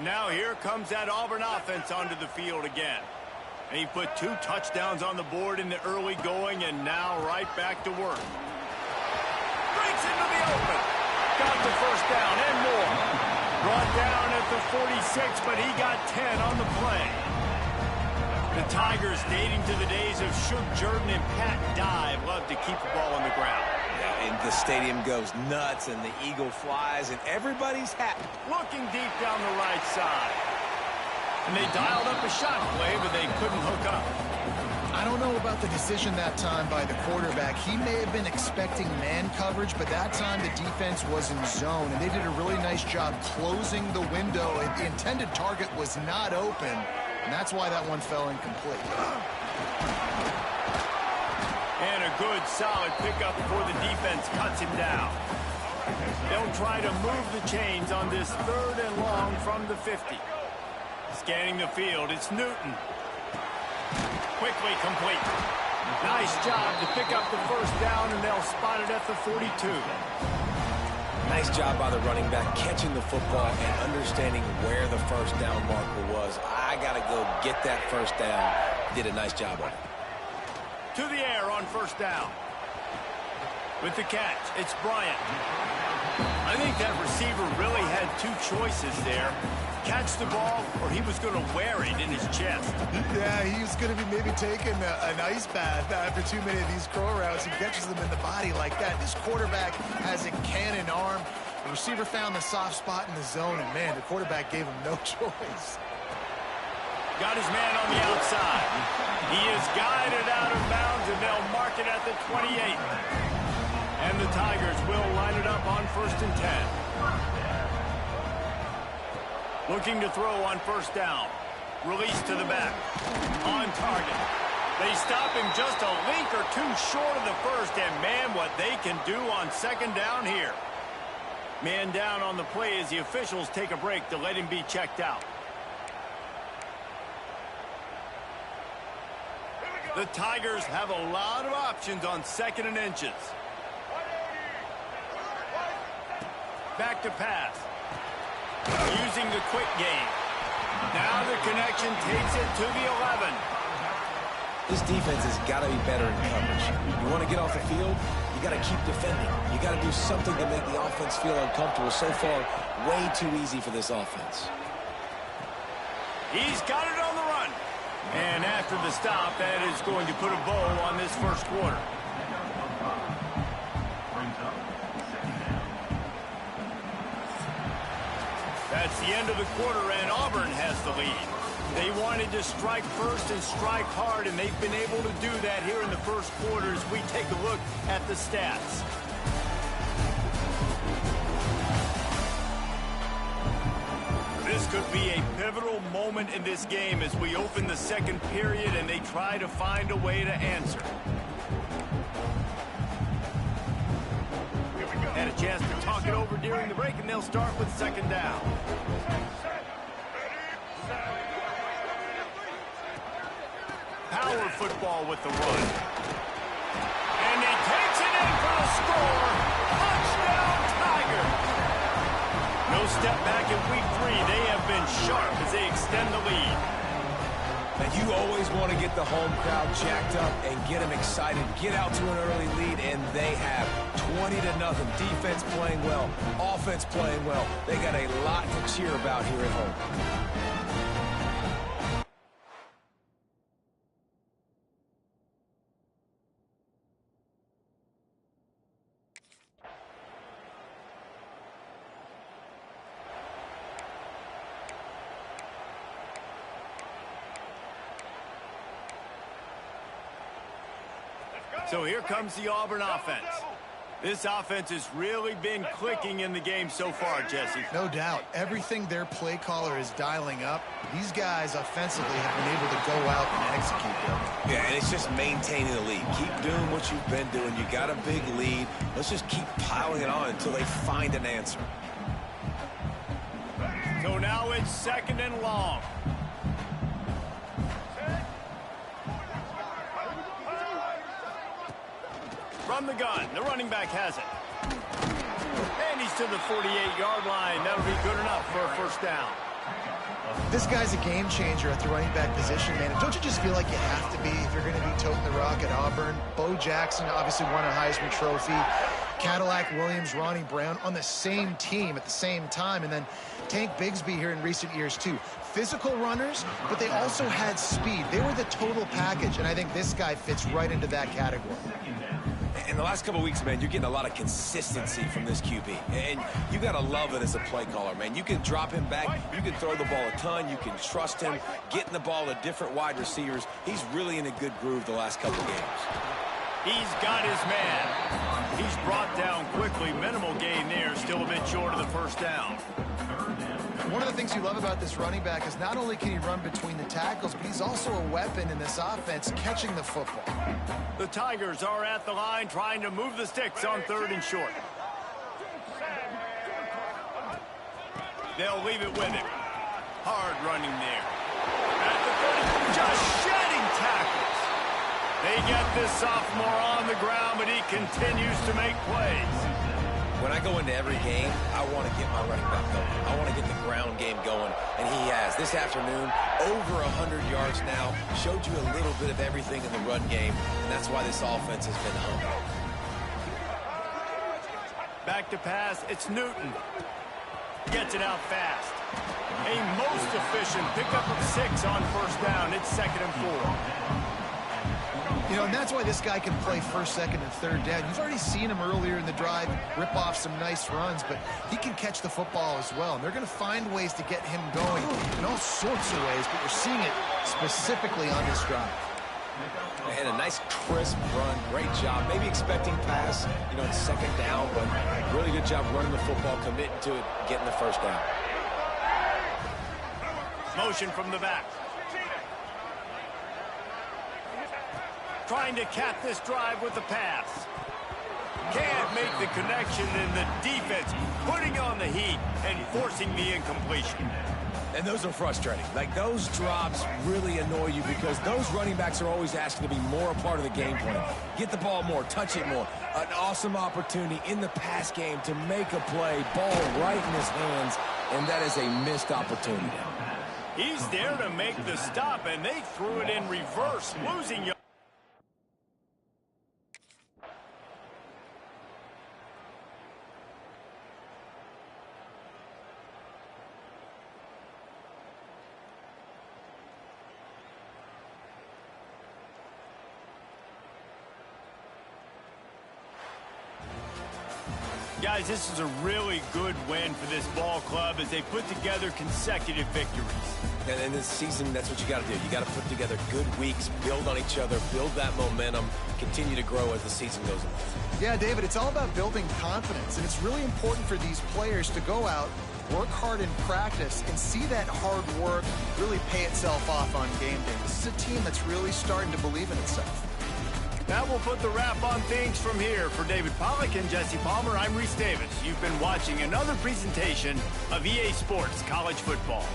Now here comes that Auburn offense onto the field again. And he put 2 touchdowns on the board in the early going, and now right back to work. Breaks into the open. Got the 1st down and more. Brought down at the 46, but he got 10 on the play. The Tigers, dating to the days of Shug Jordan and Pat Dye, love to keep the ball on the ground. And the stadium goes nuts, and the eagle flies, and everybody's happy. Looking deep down the right side. And they dialed up a shot play, but they couldn't hook up. I don't know about the decision that time by the quarterback. He may have been expecting man coverage, but that time the defense was in zone, and they did a really nice job closing the window. The intended target was not open, and that's why that one fell incomplete. And a good, solid pickup before the defense cuts him down. They'll try to move the chains on this 3rd and long from the 50. Scanning the field, it's Newton. Quickly complete. Nice job to pick up the 1st down, and they'll spot it at the 42. Nice job by the running back catching the football and understanding where the 1st down marker was. I got to go get that 1st down. Did a nice job on it. To the air on 1st down. With the catch, it's Bryant. I think that receiver really had 2 choices there. Catch the ball, or he was going to wear it in his chest. Yeah, he was going to be maybe taking an ice bath after too many of these crow routes. He catches them in the body like that. This quarterback has a cannon arm. The receiver found the soft spot in the zone, and, man, the quarterback gave him no choice. Got his man on the outside. He is guided out of bounds, and they'll mark it at the 28. And the Tigers will line it up on 1st and 10. Looking to throw on 1st down. Release to the back. On target. They stop him just a link or 2 short of the 1st, and man, what they can do on 2nd down here. Man down on the play as the officials take a break to let him be checked out. The Tigers have a lot of options on 2nd and inches. Back to pass. Using the quick game. Now the connection takes it to the 11. This defense has got to be better in coverage. You want to get off the field, you got to keep defending. You got to do something to make the offense feel uncomfortable. So far, way too easy for this offense. He's got it on the run. And after the stop, that is going to put a bow on this 1st quarter. That's the end of the quarter, and Auburn has the lead. They wanted to strike first and strike hard, and they've been able to do that here in the 1st quarter as we take a look at the stats. This could be a pivotal moment in this game as we open the 2nd period and they try to find a way to answer. chance to talk it over during the break, and they'll start with second down. Power football with the run. And he takes it in for the score. Touchdown, Tigers. No step back in week 3. They have been sharp as they extend the lead. And you always want to get the home crowd jacked up and get them excited. Get out to an early lead, and they have 20-0. Defense playing well, offense playing well. They got a lot to cheer about here at home. So here comes the Auburn offense. This offense has really been clicking in the game so far, Jesse. No doubt. Everything their play caller is dialing up, these guys offensively have been able to go out and execute them. Yeah, and it's just maintaining the lead. Keep doing what you've been doing. You got a big lead. Let's just keep piling it on until they find an answer. So now it's second and long. From the gun, the running back has it. And he's to the 48-yard line. That'll be good enough for a first down. This guy's a game changer at the running back position, man. And don't you just feel like you have to be if you're going to be toting the rock at Auburn? Bo Jackson obviously won a Heisman Trophy. Cadillac Williams, Ronnie Brown on the same team at the same time. And then Tank Bigsby here in recent years, too. Physical runners, but they also had speed. They were the total package, and I think this guy fits right into that category. In the last couple of weeks, man, you're getting a lot of consistency from this QB. And you got to love it as a play caller, man. You can drop him back. You can throw the ball a ton. You can trust him, getting the ball to different wide receivers. He's really in a good groove the last couple of games. He's got his man. He's brought down quickly. Minimal gain there. Still a bit short of the first down. One of the things you love about this running back is not only can he run between the tackles, but he's also a weapon in this offense, catching the football. The Tigers are at the line trying to move the sticks on third and short. They'll leave it with him. Hard running there. At the 30, just shedding tackles. They get this sophomore on the ground, but he continues to make plays. When I go into every game, I want to get my running back going. I want to get the ground game going, and he has. This afternoon, over 100 yards now, showed you a little bit of everything in the run game, and that's why this offense has been hungry. Back to pass, it's Newton. Gets it out fast. A most efficient pickup of 6 on first down. It's second and 4. You know, and that's why this guy can play first, second, and third down. You've already seen him earlier in the drive rip off some nice runs, but he can catch the football as well. And they're going to find ways to get him going in all sorts of ways, but you're seeing it specifically on this drive. And a nice crisp run. Great job. Maybe expecting pass, you know, in second down, but really good job running the football, committing to it, getting the first down. Motion from the back. Trying to cap this drive with the pass. Can't make the connection, and the defense putting on the heat and forcing the incompletion. And those are frustrating. Like, those drops really annoy you because those running backs are always asking to be more a part of the game plan. Get the ball more, touch it more. An awesome opportunity in the pass game to make a play, ball right in his hands, and that is a missed opportunity. He's there to make the stop, and they threw it in reverse, losing you. Guys, this is a really good win for this ball club as they put together consecutive victories. And in this season, that's what you got to do. You got to put together good weeks, build on each other, build that momentum, continue to grow as the season goes on. Yeah, David, it's all about building confidence, and it's really important for these players to go out, work hard in practice, and see that hard work really pay itself off on game day. This is a team that's really starting to believe in itself. That will put the wrap on things from here. For David Pollack and Jesse Palmer, I'm Reese Davis. You've been watching another presentation of EA Sports College Football.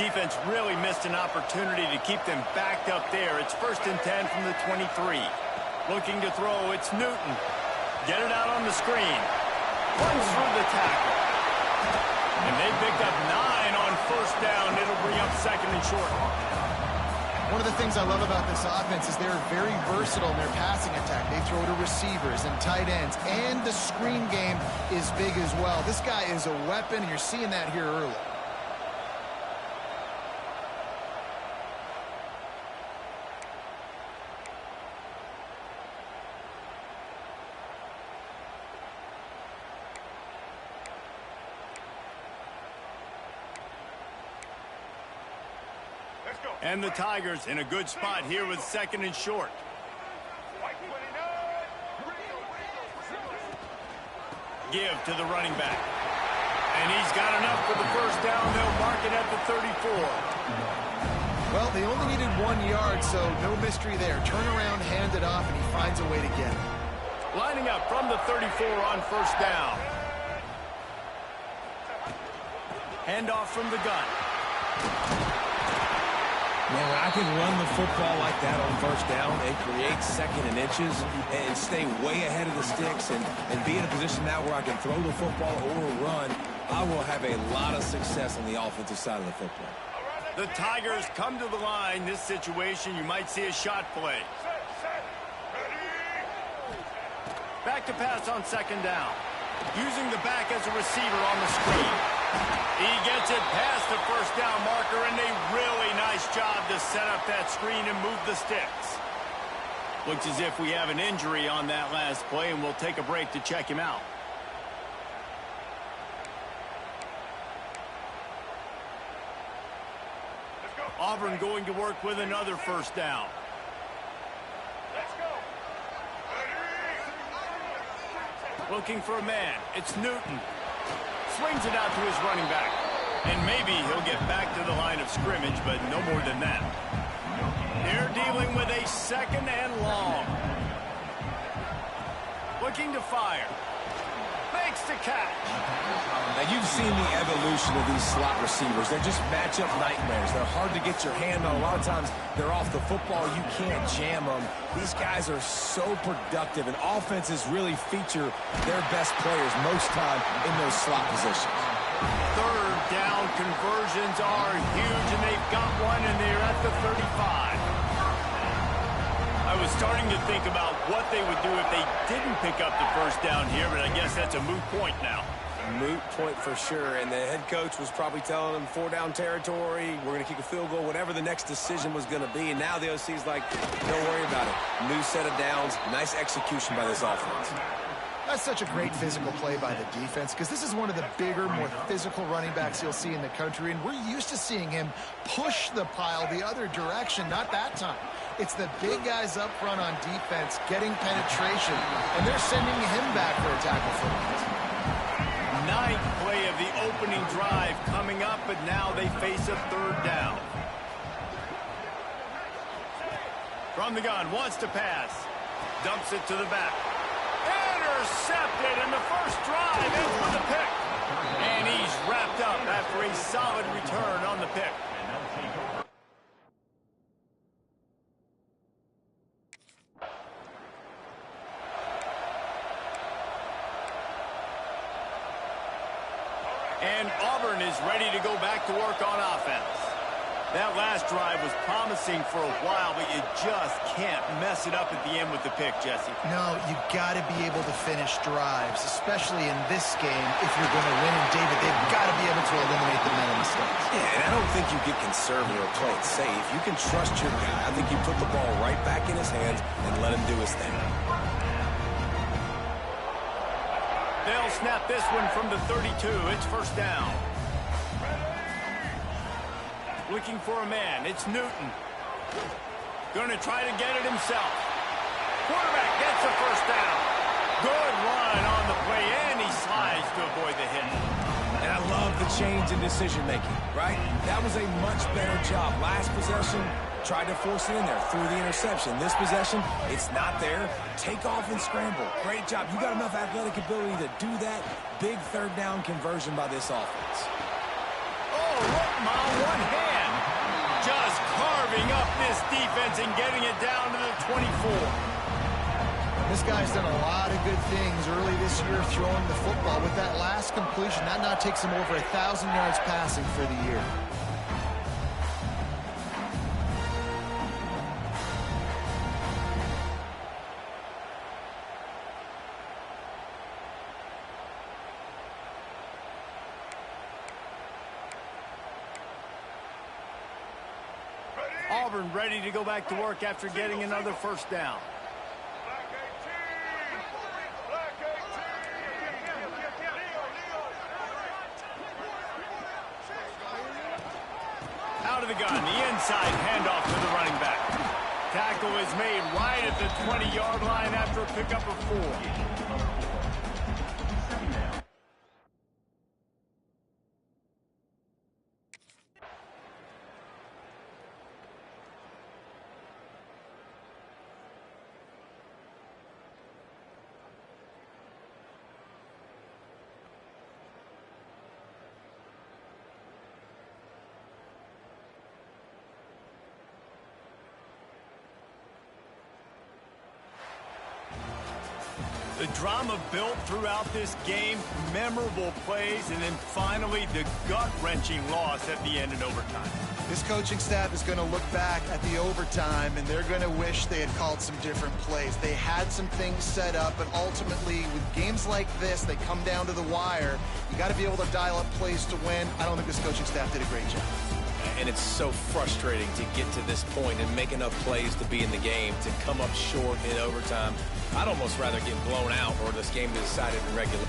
Defense really missed an opportunity to keep them backed up there. It's 1st and 10 from the 23. Looking to throw, it's Newton. Get it out on the screen. Runs through the tackle. And they picked up 9 on 1st down. It'll bring up 2nd and short. One of the things I love about this offense is they're very versatile in their passing attack. They throw to receivers and tight ends, and the screen game is big as well. This guy is a weapon, and you're seeing that here early. And the Tigers in a good spot here with 2nd and short. Give to the running back. And he's got enough for the 1st down. They'll mark it at the 34. Well, they only needed 1 yard, so no mystery there. Turn around, hand it off, and he finds a way to get it. Lining up from the 34 on 1st down. Handoff from the gun. Man, when I can run the football like that on first down and create second and inches and stay way ahead of the sticks and be in a position now where I can throw the football or run, I will have a lot of success on the offensive side of the football. The Tigers come to the line. This situation, you might see a shot play. Back to pass on second down. Using the back as a receiver on the screen. He gets it past the first down marker, and a really nice job to set up that screen and move the sticks. Looks as if we have an injury on that last play, and we'll take a break to check him out. Auburn going to work with another first down. Let's go. Looking for a man. It's Newton. Swings it out to his running back. And maybe he'll get back to the line of scrimmage, but no more than that. They're dealing with a second and long. Looking to fire. Makes the catch. Now, you've seen the evolution of these slot receivers. They're just matchup nightmares. They're hard to get your hand on. A lot of times, they're off the football. You can't jam them. These guys are so productive, and offenses really feature their best players most time in those slot positions. Third down conversions are huge, and they've got one, and they're at the 35. I was starting to think about what they would do if they didn't pick up the first down here, but I guess that's a moot point now. Moot point for sure, and the head coach was probably telling them 4-down territory, we're going to kick a field goal, whatever the next decision was going to be, and now the OC's like, don't worry about it. New set of downs, nice execution by this offense. That's such a great physical play by the defense because this is one of the bigger, more physical running backs you'll see in the country, and we're used to seeing him push the pile the other direction, not that time. It's the big guys up front on defense getting penetration, and they're sending him back for a tackle for loss. Ninth play of the opening drive coming up, but now they face a third down. From the gun, wants to pass. Dumps it to the back. Intercepted, and the first drive ends with a pick. And he's wrapped up after a solid return on the pick. And Auburn is ready to go back to work on offense. That last drive was promising for a while, but you just can't mess it up at the end with the pick, Jesse. No, you got to be able to finish drives, especially in this game if you're going to win. And, David, they've got to be able to eliminate the mental mistakes. Yeah, and I don't think you get conservative or play it safe. You can trust your guy. I think you put the ball right back in his hands and let him do his thing. They'll snap this one from the 32. It's first down. Looking for a man. It's Newton. Going to try to get it himself. Quarterback gets the first down. Good run on the play, and he slides to avoid the hit. And I love the change in decision-making, right? That was a much better job. Last possession, tried to force it in there, threw the interception. This possession, it's not there. Take off and scramble. Great job. You got enough athletic ability to do that. Big third down conversion by this offense. Oh, look, my one hand. Just carving up this defense and getting it down to the 24. This guy's done a lot of good things early this year throwing the football. With that last completion, that now takes him over 1,000 yards passing for the year. Auburn ready to go back to work after getting another first down. Out of the gun, the inside handoff to the running back. Tackle is made right at the 20-yard line after a pickup of 4. The drama built throughout this game, memorable plays, and then finally the gut-wrenching loss at the end in overtime. This coaching staff is going to look back at the overtime, and they're going to wish they had called some different plays. They had some things set up, but ultimately, with games like this, they come down to the wire. You got to be able to dial up plays to win. I don't think this coaching staff did a great job. And it's so frustrating to get to this point and make enough plays to be in the game, to come up short in overtime. I'd almost rather get blown out or this game decided in regulation.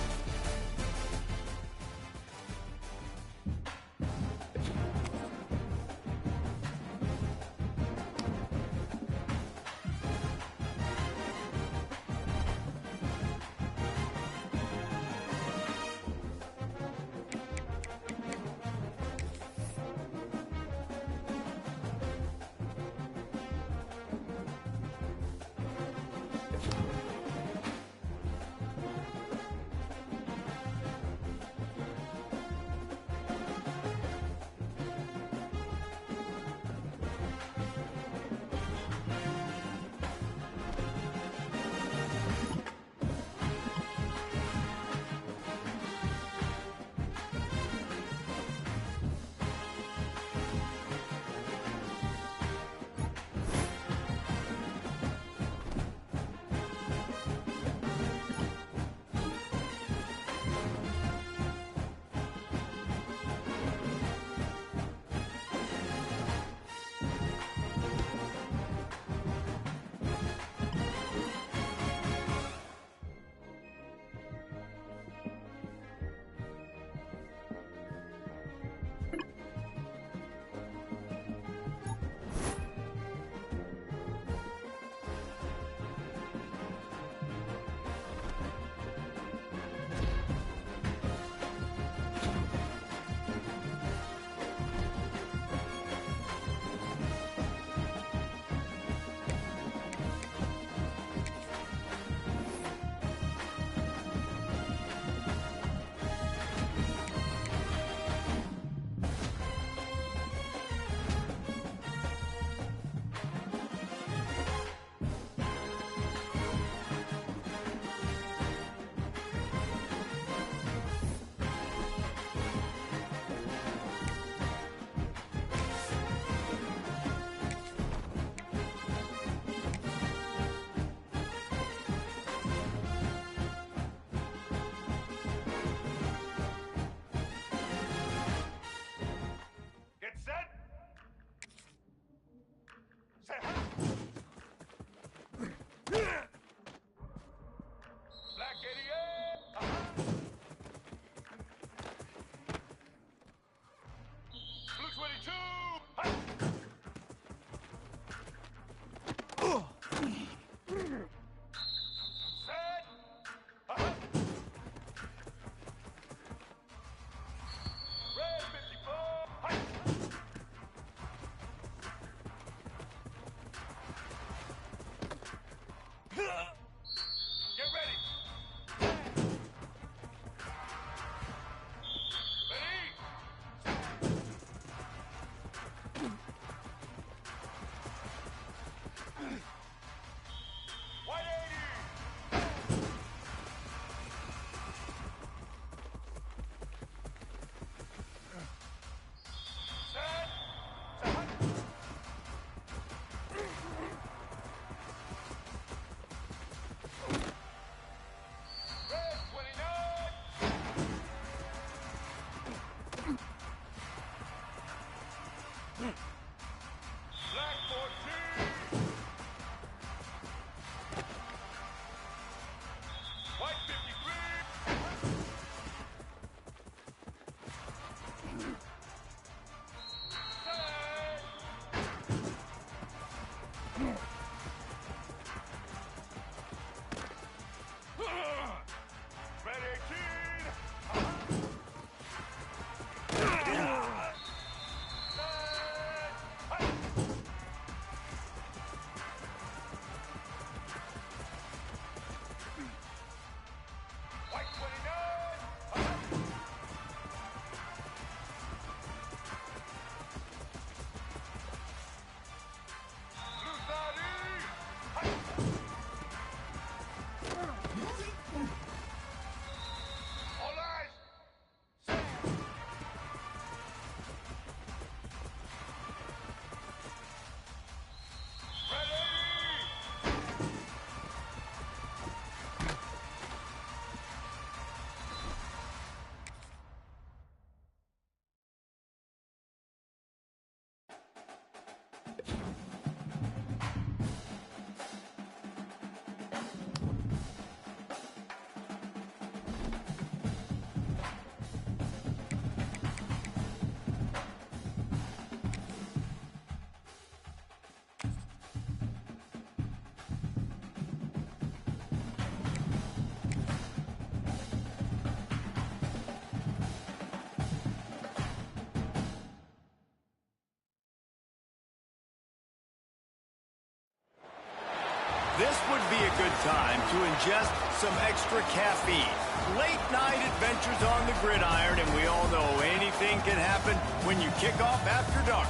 This would be a good time to ingest some extra caffeine. Late night adventures on the gridiron, and we all know anything can happen when you kick off after dark.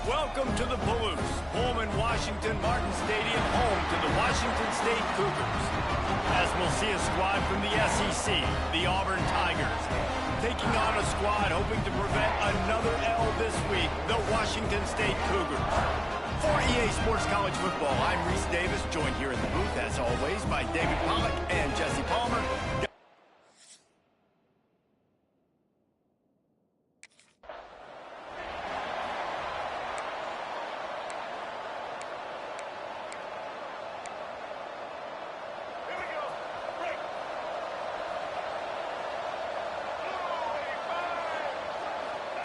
Welcome to the Palouse, home in Washington Martin Stadium, home to the Washington State Cougars. As we'll see a squad from the SEC, the Auburn Tigers, taking on a squad hoping to prevent another L this week, the Washington State Cougars. For EA Sports College Football, I'm Reese Davis, joined here in the booth, as always, by David Pollack and Jesse Palmer.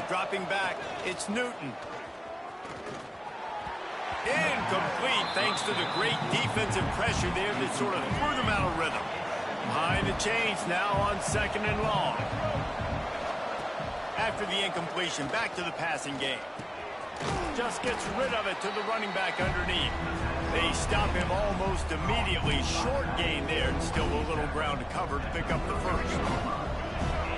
Dropping back, it's Newton. Incomplete, thanks to the great defensive pressure there that sort of threw them out of rhythm. Behind the chains now on 2nd and long. After the incompletion, back to the passing game. Just gets rid of it to the running back underneath. They stop him almost immediately. Short gain there, and still a little ground to cover to pick up the first.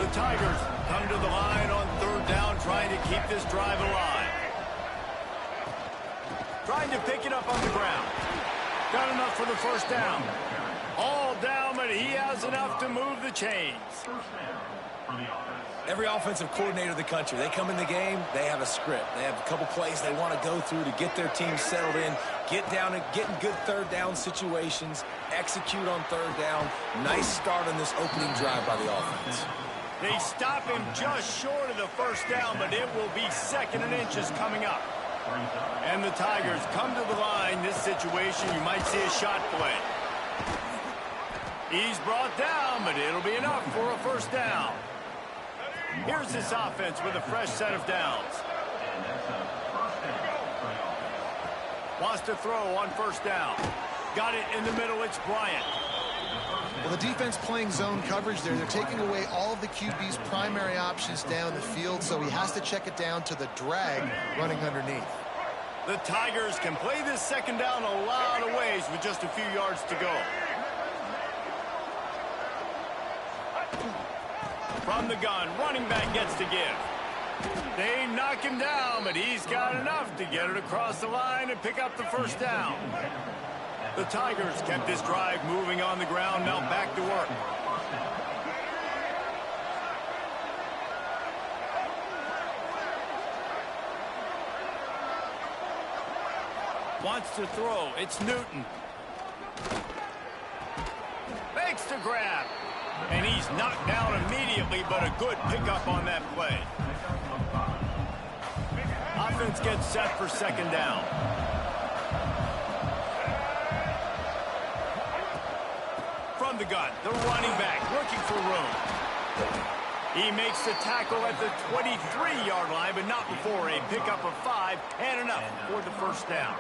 The Tigers come to the line on 3rd down, trying to keep this drive alive. Trying to pick it up on the ground. Got enough for the first down. All down, but he has enough to move the chains. Every offensive coordinator in the country, they come in the game, they have a script. They have a couple plays they want to go through to get their team settled in, get down and get in good 3rd down situations, execute on 3rd down. Nice start on this opening drive by the offense. They stop him just short of the first down, but it will be 2nd and inches coming up. And the Tigers come to the line. This situation, you might see a shot play. He's brought down, but it'll be enough for a first down. Here's this offense with a fresh set of downs. Wants to throw on 1st down. Got it in the middle, it's Bryant. Well, the defense playing zone coverage there. They're taking away all of the QB's primary options down the field, so he has to check it down to the drag running underneath. The Tigers can play this 2nd down a lot of ways with just a few yards to go. From the gun, running back gets to give. They knock him down, but he's got enough to get it across the line and pick up the first down. The Tigers kept this drive moving on the ground, now back to work. Wants to throw, it's Newton. Makes the grab. And he's knocked down immediately, but a good pickup on that play. Offense gets set for 2nd down. From the gun, the running back looking for room. He makes the tackle at the 23-yard line, but not before a pickup of 5 and enough for the first down.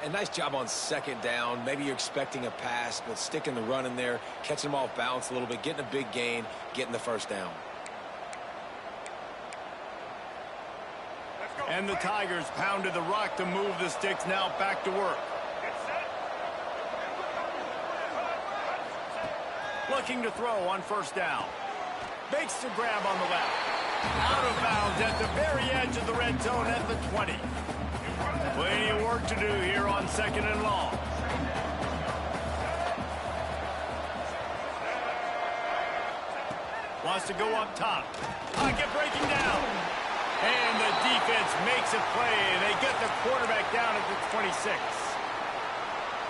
And nice job on 2nd down. Maybe you're expecting a pass, but sticking the run in there, catching them off balance a little bit, getting a big gain, getting the first down. And the Tigers pounded the rock to move the sticks, now back to work. Looking to throw on 1st down. Makes the grab on the left. Out of bounds at the very edge of the red zone at the 20. Plenty of work to do here on 2nd and long. Wants to go up top. Pocket breaking down. And the defense makes a play, and they get the quarterback down at the 26.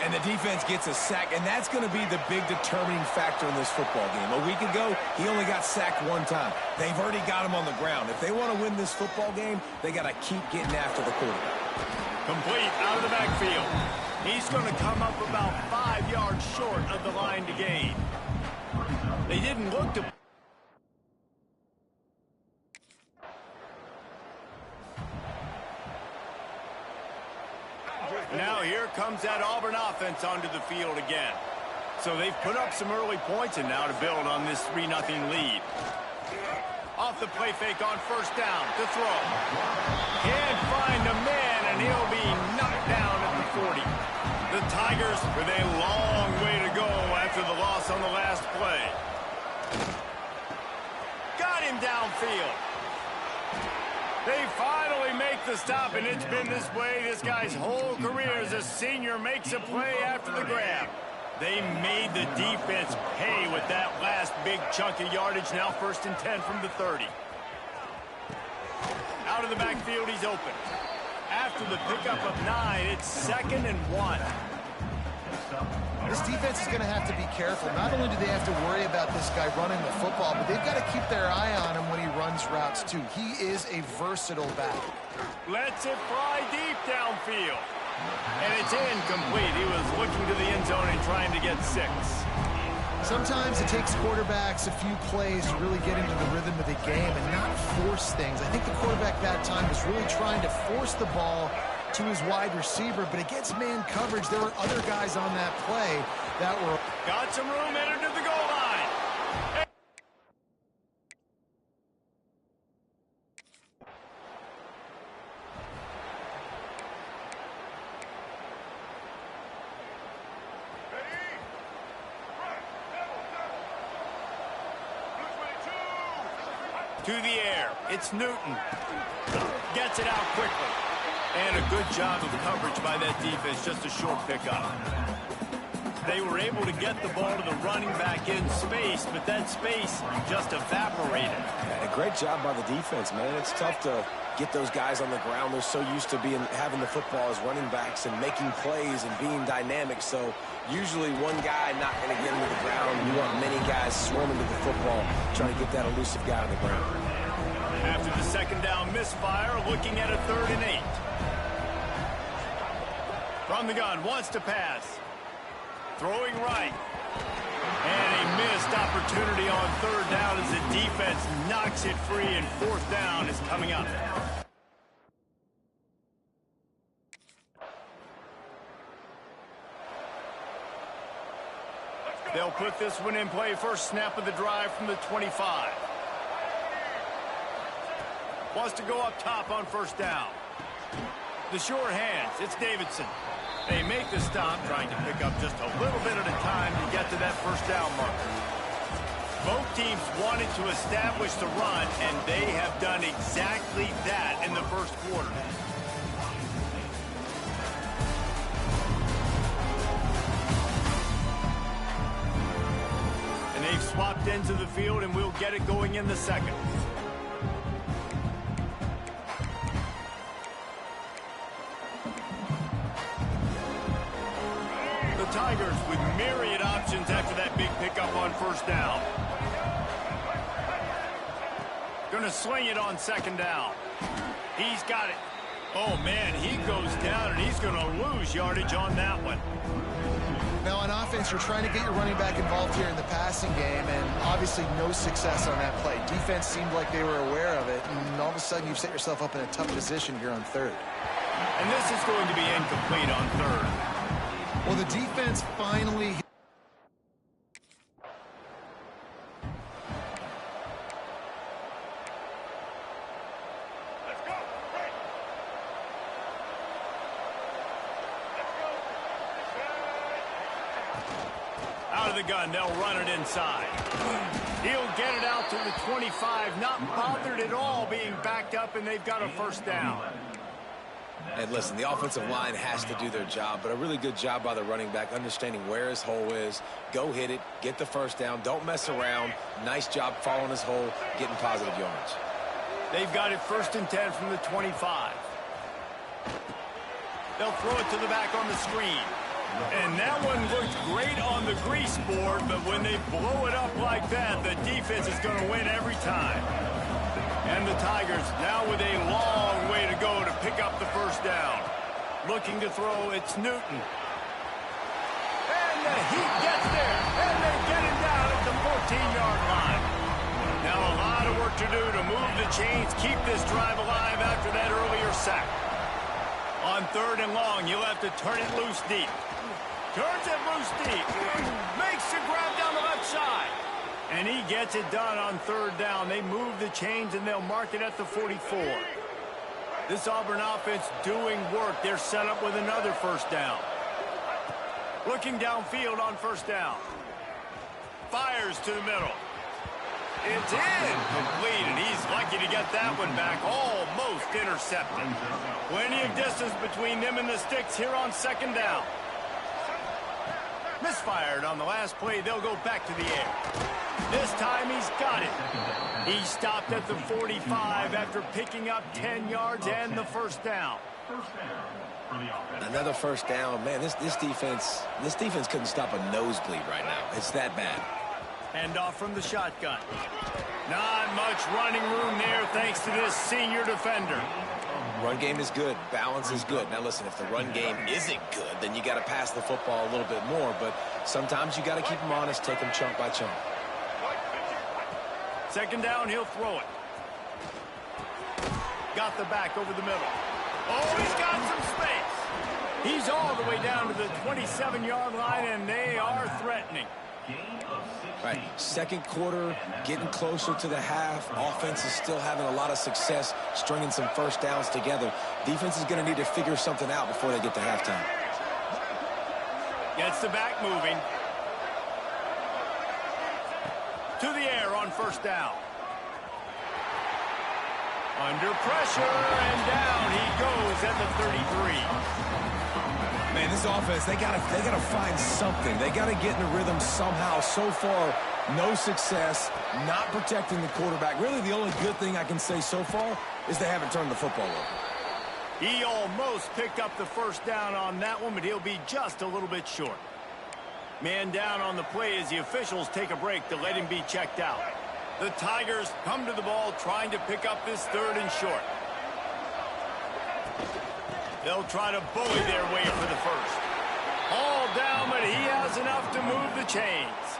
And the defense gets a sack, and that's going to be the big determining factor in this football game. A week ago, he only got sacked 1 time. They've already got him on the ground. If they want to win this football game, they got to keep getting after the quarterback. Complete out of the backfield. He's going to come up about 5 yards short of the line to gain. They didn't look to... Now here comes that Auburn offense onto the field again. So they've put up some early points, and now to build on this 3-0 lead. Off the play fake on 1st down to throw. Can't find a man, and he'll be knocked down at the 40. Tigers with a long way to go after the loss on the last play. Got him downfield. They finally make the stop, and it's been this way this guy's whole career as a senior. Makes a play after the grab. They made the defense pay with that last big chunk of yardage. Now 1st and 10 from the 30. Out of the backfield, he's open. After the pickup of 9, it's 2nd and 1. This defense is going to have to be careful. Not only do they have to worry about this guy running the football, but they've got to keep their eye on him when he runs routes, too. He is a versatile back. Lets it fly deep downfield. And it's incomplete. He was looking to the end zone and trying to get 6. Sometimes it takes quarterbacks a few plays to really get into the rhythm of the game and not force things. I think the quarterback that time was really trying to force the ball to his wide receiver, but against man coverage, there were other guys on that play that were... Got some room, entered to the goal line. To the air, it's Newton. Gets it out quickly. And a good job of coverage by that defense, just a short pickup. They were able to get the ball to the running back in space, but that space just evaporated. And a great job by the defense, man. It's tough to get those guys on the ground. They're so used to having the football as running backs and making plays and being dynamic. So usually one guy not going to get into the ground. You want many guys swarming to the football, trying to get that elusive guy on the ground. After the 2nd down misfire, looking at a 3rd and 8. From the gun, wants to pass. Throwing right. And a missed opportunity on 3rd down as the defense knocks it free, and 4th down is coming up. They'll put this one in play. First snap of the drive from the 25. Wants to go up top on 1st down. The sure hands, it's Davidson. They make the stop, trying to pick up just a little bit at a time to get to that 1st down marker. Both teams wanted to establish the run, and they have done exactly that in the 1st quarter. And they've swapped into the field, and we'll get it going in the 2nd. Tigers with myriad options after that big pickup on 1st down. Going to sling it on 2nd down. He's got it. Oh, man, he goes down, and he's going to lose yardage on that one. Now, on offense, you're trying to get your running back involved here in the passing game, and obviously no success on that play. Defense seemed like they were aware of it, and all of a sudden you've set yourself up in a tough position here on 3rd. And this is going to be incomplete on 3rd. Well, the defense finally... Let's go. Right. Out of the gun, they'll run it inside. He'll get it out to the 25, not bothered at all being backed up, and they've got a 1st down. And listen, the offensive line has to do their job, but a really good job by the running back, understanding where his hole is. Go hit it, get the 1st down, don't mess around. Nice job following his hole, getting positive yards. They've got it 1st and 10 from the 25. They'll throw it to the back on the screen. And that one looked great on the grease board, but when they blow it up like that, the defense is going to win every time. And the Tigers now with a long way to go to pick up the 1st down. Looking to throw, it's Newton. And the Heat gets there, and they get him down at the 14-yard line. Now a lot of work to do to move the chains, keep this drive alive after that earlier sack. On 3rd and long, you'll have to turn it loose deep. Turns it loose deep. Makes the grab down the left side. And he gets it done on 3rd down. They move the chains, and they'll mark it at the 44. This Auburn offense doing work. They're set up with another 1st down. Looking downfield on first down. Fires to the middle. It's incomplete, and he's lucky to get that one back. Almost intercepted. Plenty of distance between them and the sticks here on second down. Misfired on the last play. They'll go back to the air. This time he's got it. He stopped at the 45 after picking up 10 yards and the first down. Another first down. Man, this defense couldn't stop a nosebleed right now. It's that bad. Hand off from the shotgun. Not much running room there thanks to this senior defender. Run game is good. Balance is good. Now, listen, if the run game isn't good, then you got to pass the football a little bit more. But sometimes you got to keep them honest, take them chunk by chunk. Second down, he'll throw it. Got the back over the middle. Oh, he's got some space. He's all the way down to the 27-yard line, and they are threatening. Right, second quarter, getting closer to the half. Offense is still having a lot of success stringing some first downs together. Defense is going to need to figure something out before they get to halftime. Gets the back moving. To the air on first down. Under pressure, and down he goes at the 33. Man, this offense, they gotta find something. They gotta get in a rhythm somehow. So far, no success, not protecting the quarterback. Really, the only good thing I can say so far is they haven't turned the football over. He almost picked up the first down on that one, but he'll be just a little bit short. Man down on the play as the officials take a break to let him be checked out. The Tigers come to the ball trying to pick up this third and short. They'll try to bully their way for the first. All down, but he has enough to move the chains.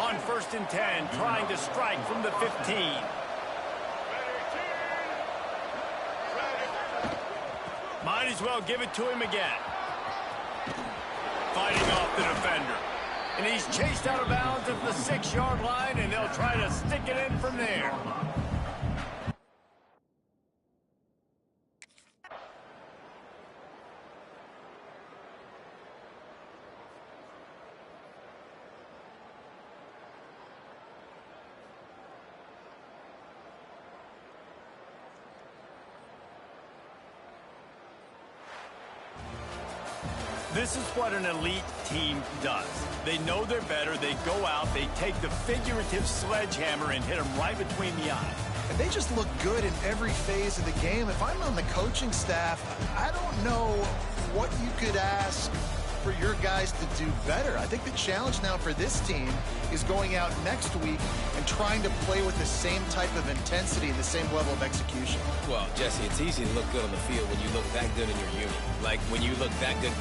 On first and 10, trying to strike from the 15. Might as well give it to him again. Fighting off the defender. And he's chased out of bounds at the 6-yard line, and they'll try to stick it in from there. This is what an elite team does. They know they're better. They go out. They take the figurative sledgehammer and hit them right between the eyes. And they just look good in every phase of the game. If I'm on the coaching staff, I don't know what you could ask for your guys to do better. I think the challenge now for this team is going out next week and trying to play with the same type of intensity and the same level of execution. Well, Jesse, it's easy to look good on the field when you look that good in your unit. Like when you look that good.